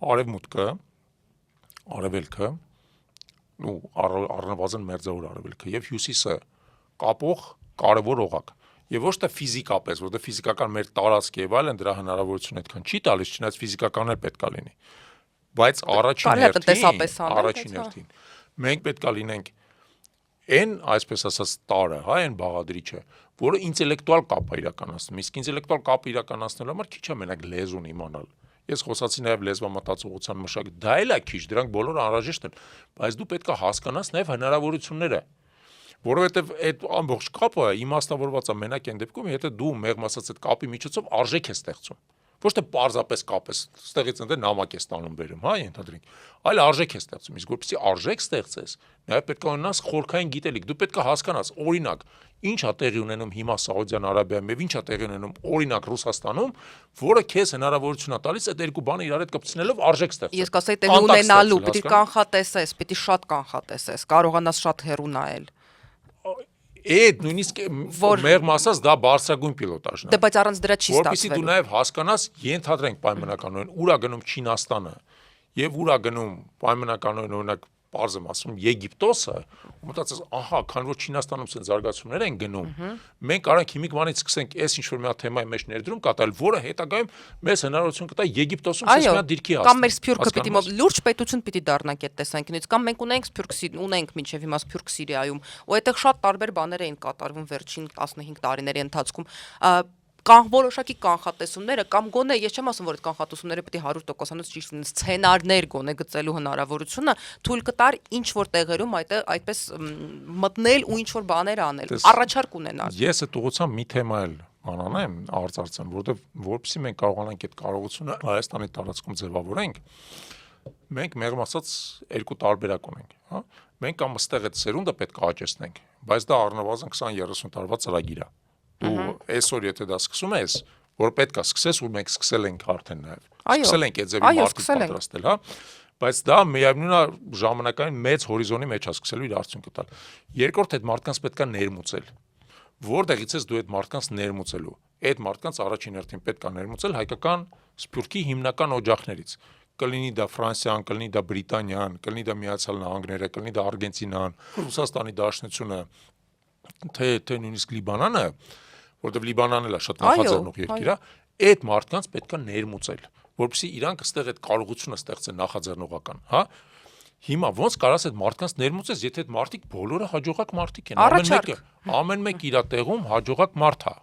արևմուտքը, արևելքը, ու առնվազն մերձավոր արևելքը եւ հյուսիսը կապող կարևոր օղակ։ Եվ ոչ թե ֆիզիկապես, որտեղ ֆիզիկական մեր տարածք եւ այլն դրա հնարավորություն այդքան չի տալիս, չնայած ֆիզիկականն էլ պետքա լինի։ Բայց առաջին հերթին մենք պետքա լինենք այն, այսպես ասած, տարը, հա, այն բաղադրիչը, որը ինտելեկտուալ կապ է իրականացնում։ Իսկ ինտելեկտուալ կապը իրականացնելու համար քիչ է մենակ լեզուն իմանալ։ Ես խոսացի նաև լեզվամտածողության մշակույթ, դա էլ է քիչ, դրանք բոլորը անհրաժեշտ են, բայց դու պետք է հասկանաս նաև հնարավորությունները, որովհետև այդ ամբողջ կապը իմաստավորված է մենակ այն դեպքում, եթե դու մեղմ ասած այդ կապի միջոցով արժեք ես ստեղծում։ Ոչ թե պարզապես կապ ես, ստեղից ընդ նամակ ես տանում բերում, հա, ենթադրենք, այլ արժեք ես ստեղծում։ Իսկ որպեսզի արժեք ստեղծես, նաև պետք է ունենաս խորքային գիտելիք, դու պետք է հասկանաս, օրինակ, ինչ է տեղի ունենում հիմա Սաուդյան Արաբիայում եւ ինչ է տեղի ունենում օրինակ Ռուսաստանում, որը քեզ հնարավորություն է տալիս այդ երկու բանը իրար հետ կապցնելով արժեք ստեղծել։ Ես կասեի տեղի ունենալու, պիտի կանխատեսես, պիտի շատ կանխատեսես, կարողանաս շատ հեռու նայել։ Այդ նույնիսկ մեղմ ասած դա բարձրագույն պիլոտաժն է։ Դե բայց առանց դրա չի ստացվելու։ Որպեսզի դու նաև հասկանաս, ենթադրենք պայմանականորեն ուր է գնում Չինաստանը եւ ուր է գնում պայմանականորեն օրինակ Պարզ եմ ասում Եգիպտոսը, մտածես, ահա, քան որ Չինաստանում ցենց զարգացումներ են գնում, մենք արանք հիմիկ բանից սկսենք այս ինչ որ մի հատ թեմայի մեջ ներդրում կատարել, որը հետագայում մեզ հնարավորություն կտա Եգիպտոսում ցենց մի հատ դիրքի հասնել։ Կամ մեր Սփյուռքը պիտի լուրջ պետություն պիտի դառնանք այդ տեսանկյունից, կամ մենք ունենք ունենք մինչև հիմա Սփյուռք Սիրիայում, ու այդտեղ շատ տարբեր բաներ էին կատարվում վերջին 15 տարիների ընթացքում։ Կան որոշակի կանխատեսումները կամ գոնե ես չեմ ասում որ այդ կանխատեսումները պետք է 100%-անոց ճիշտ լինեն, սցենարներ գոնե գծելու հնարավորությունը թույլ կտար ինչ որ տեղերում այդպես մտնել ու ինչ որ բաներ անել, առաջարկ ունենալ։ Ես այդ ուղղությամբ մի թեմա էլ անանեմ արծարծեմ, որովհետև որպեսզի մենք կարողանանք այդ կարողությունը Հայաստանի տարածքում ձևավորենք, մենք մեղմ ասած երկու տարբերակ ունենք, հա։ Մենք կամ ըստեղ այդ սերունդը պետք է աճեցնենք, բայց դա առնվազն 20-30 տարվա ծրագիր է։ Դու այսօր եթե դա սկսում ես, որ պետք է սկսես ու մենք սկսել ենք արդեն նաև։ Սկսել ենք այդ ձևի մարդիկ պատրաստել, հա, բայց դա միևնույն ժամանակային մեծ հորիզոնի մեջ է սկսելու իր արդյունքը տալ։ Երկրորդ այդ մարդկանց պետք է ներմուծել։ Որտեղից ես դու այդ մարդկանց ներմուծելու։ Այդ մարդկանց առաջին հերթին պետք է ներմուծել հայկական սփյուռքի հիմնական օջախներից։ Կլինի դա Ֆրանսիան, կլինի դա Բրիտանիան, կլինի դա Միացյալ Նահանգները, կլինի դա Արգենտինան, Ռուսաստանի Դաշնությունը, թե նույնիսկ Լիբանանը, որտեղ Լիբանանն էլ է շատ նախաձեռնող երկիր է, այդ մարդկանց պետք է ներմուծել, որպեսզի իրանք այստեղ այդ կարողությունը ստեղծեն նախաձեռնողական, հա։ Հիմա ոնց կարաս այդ մարդկանց ներմուծես, եթե այդ մարդիկ բոլորը հաջողակ մարդիկ են, ամեն մեկ իր տեղում հաջողակ մարդ է։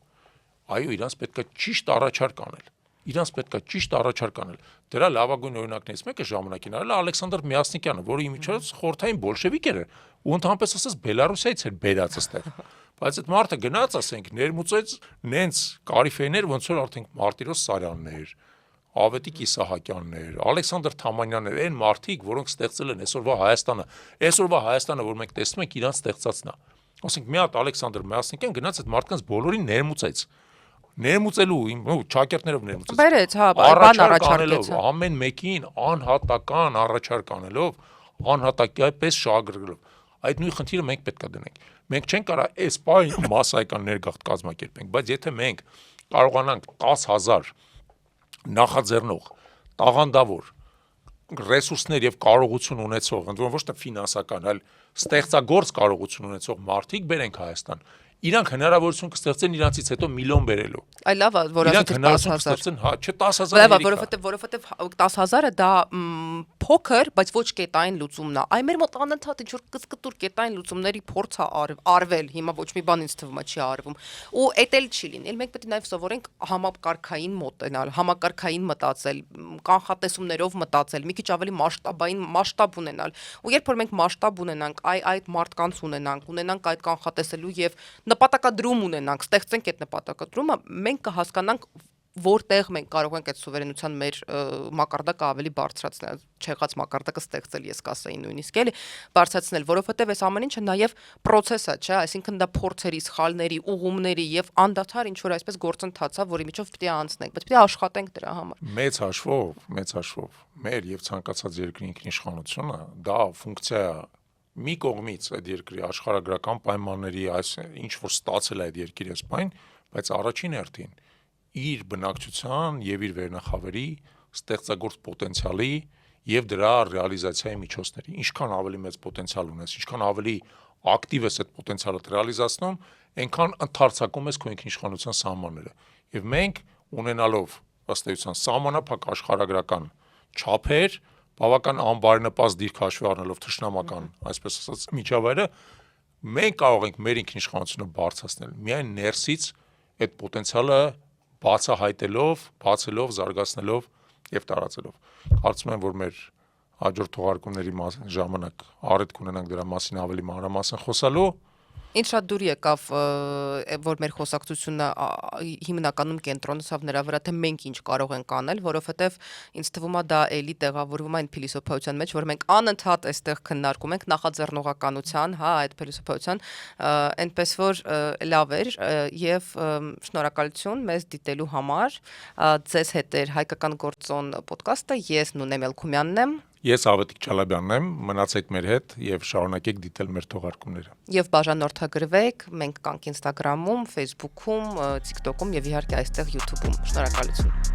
Այո, իրանց պետք է ճիշտ առաջարկ անել։ Իրանց պետք է ճիշտ առաջարկ անել։ Դրա լավագույն օրինակներից մեկը ժամանակին արել է Ալեքսանդր Միասնիկյանը, որը իմիջիայլոց խորհրդային բոլշևիկ էր ու ընդհանրապես ասած Բելարուսիայից էր բերած այստեղ։ Բայց այդ մարդը գնաց, ասենք, ներմուծեց նենց կարիֆեներ, ոնց որ արդեն Մարտիրոս Սարյաններ, Ավետիք Իսահակյաններ, Ալեքսանդր Թամանյաններ, այն մարդիկ, որոնք ստեղծել են այսօրվա Հայաստանը, որ մենք տեսնում ենք իրանց ստեղծածն է։ Ասենք մի հատ Ալեքսանդր Միասնիկյան գնաց այդ մարդկանց բոլորին ներմուծեց։ Ներմուծելու ճակերտներով ներմուծեց։ Բերեց, հա, բան առաջարկեց։ Ամեն մեկին անհատական առաջարկ անելով, անհատակայպես շահագրգռելով։ Այդ նույն խնդիրը մենք պետք է դնենք։ Մենք չենք կարող այս պահին մասսայական ներգաղթ կազմակերպենք, բայց եթե մենք կարողանանք 10,000 նախաձեռնող, տաղանդավոր ռեսուրսներ եւ կարողություն ունեցող, ընդ որում ոչ թե ֆինանսական, այլ ստեղծագործ կարողություն ունեցող մարդիկ բերենք Հայաստան, իրանք հնարավորություն կստեղծեն իրանցից հետո միլիոն բերելու։ Այ լավ, որ ասեցիք 10,000, հա, չէ 10,000։ Որովհետև 10,000-ը դա փոքր, բայց ոչ կետային լուծումն է։ Այ մեր մոտ անընդհատ ինչ որ կսկտուր կետային լուծումների փորձ է արվել, հիմա ոչ մի բան ինձ թվում է չի արվում։ Ու էդ էլ չի լինի։ Մենք պետք է նաև սովորենք համակարգային մոտենալ, համակարգային մտածել, կանխատեսումներով մտածել, մի քիչ ավելի մասշտաբ ունենալ։ Ու երբ որ մենք մասշտաբ ունենանք, այդ մարդկանց ունենանք այդ կանխատեսելու եւ նպատակադրում ունենանք, ստեղծենք այդ նպատակադրումը, մենք կհասկանանք որտեղ մենք կարող ենք այդ սուվերենության մեր մակարդակը ավելի բարձրացնել, չեղած մակարդակը ստեղծել, ես կասեի նույնիսկ էլի, բարձրացնել, որովհետև այս ամեն ինչը նաև process է, չէ, այսինքն դա փորձերի, սխալների, ուղումների եւ անդադար ինչ որ այսպես գործընթաց է, որի միջով պետք է անցնենք, բայց պետք է աշխատենք դրա համար։ Մեծ հաշվով մեր եւ ցանկացած երկրի ինքնիշխանությունը դա ֆունկցիա է մի կողմից այդ երկրի աշխարհագրական պայմանների այս ինչ որ ստացել է այդ երկիրի այսպայն, բայց առաջին հերթին իր բնակչության եւ իր վերնախավերի ստեղծագործ պոտենցիալի եւ դրա ռեալիզացիայի միջոցների, ինչքան ավելի մեծ պոտենցիալ ունես, ինչքան ավելի ակտիվ ես այդ պոտենցիալը ռեալիզացնում, այնքան ընդարձակում ես քո ինքնիշխանության սահմանները։ Եվ մենք ունենալով ըստ էության սահմանափակ աշխարհագրական չափեր, բավական անբարենպաստ դիրք հաշվի առնելով թշնամական, այսպես ասած, միջավայրը, մենք կարող ենք մեր ինքնիշխանությունը բարձրացնել միայն ներսից այդ պոտենցիալը բացահայտելով, բացելով, զարգացնելով եւ տարածելով։ Կարծում եմ, որ մեր հաջորդ թողարկումների ժամանակ առիթ կունենանք դրա մասին ավելի մանրամասն խոսալու։ Ինչ շատ դուր եկավ, որ մեր խոսակցությունը հիմնականում կենտրոնացավ նրա վրա, թե մենք ինչ կարող ենք անել, որովհետև ինձ թվում է դա էլի տեղավորվում է այն փիլիսոփայության մեջ, որ մենք անընդհատ այստեղ քննարկում ենք նախաձեռնողականության, հա, այդ փիլիսոփայության, այնպես որ լավ էր եւ շնորհակալություն մեզ դիտելու համար։ Ձեզ հետ էր Հայկական գործոն ոդկասթը, ես Նունե Մելքումյանն եմ։ Ես Ավետիք Չալաբյանն եմ, մնացեք մեր հետ եւ շարունակեք դիտել մեր թողարկումները։ Եվ բաժանորդագրվեք, մենք կանք Instagram-ում, Facebook-ում, TikTok-ում եւ իհարկե այստեղ YouTube-ում։ Շնորհակալություն։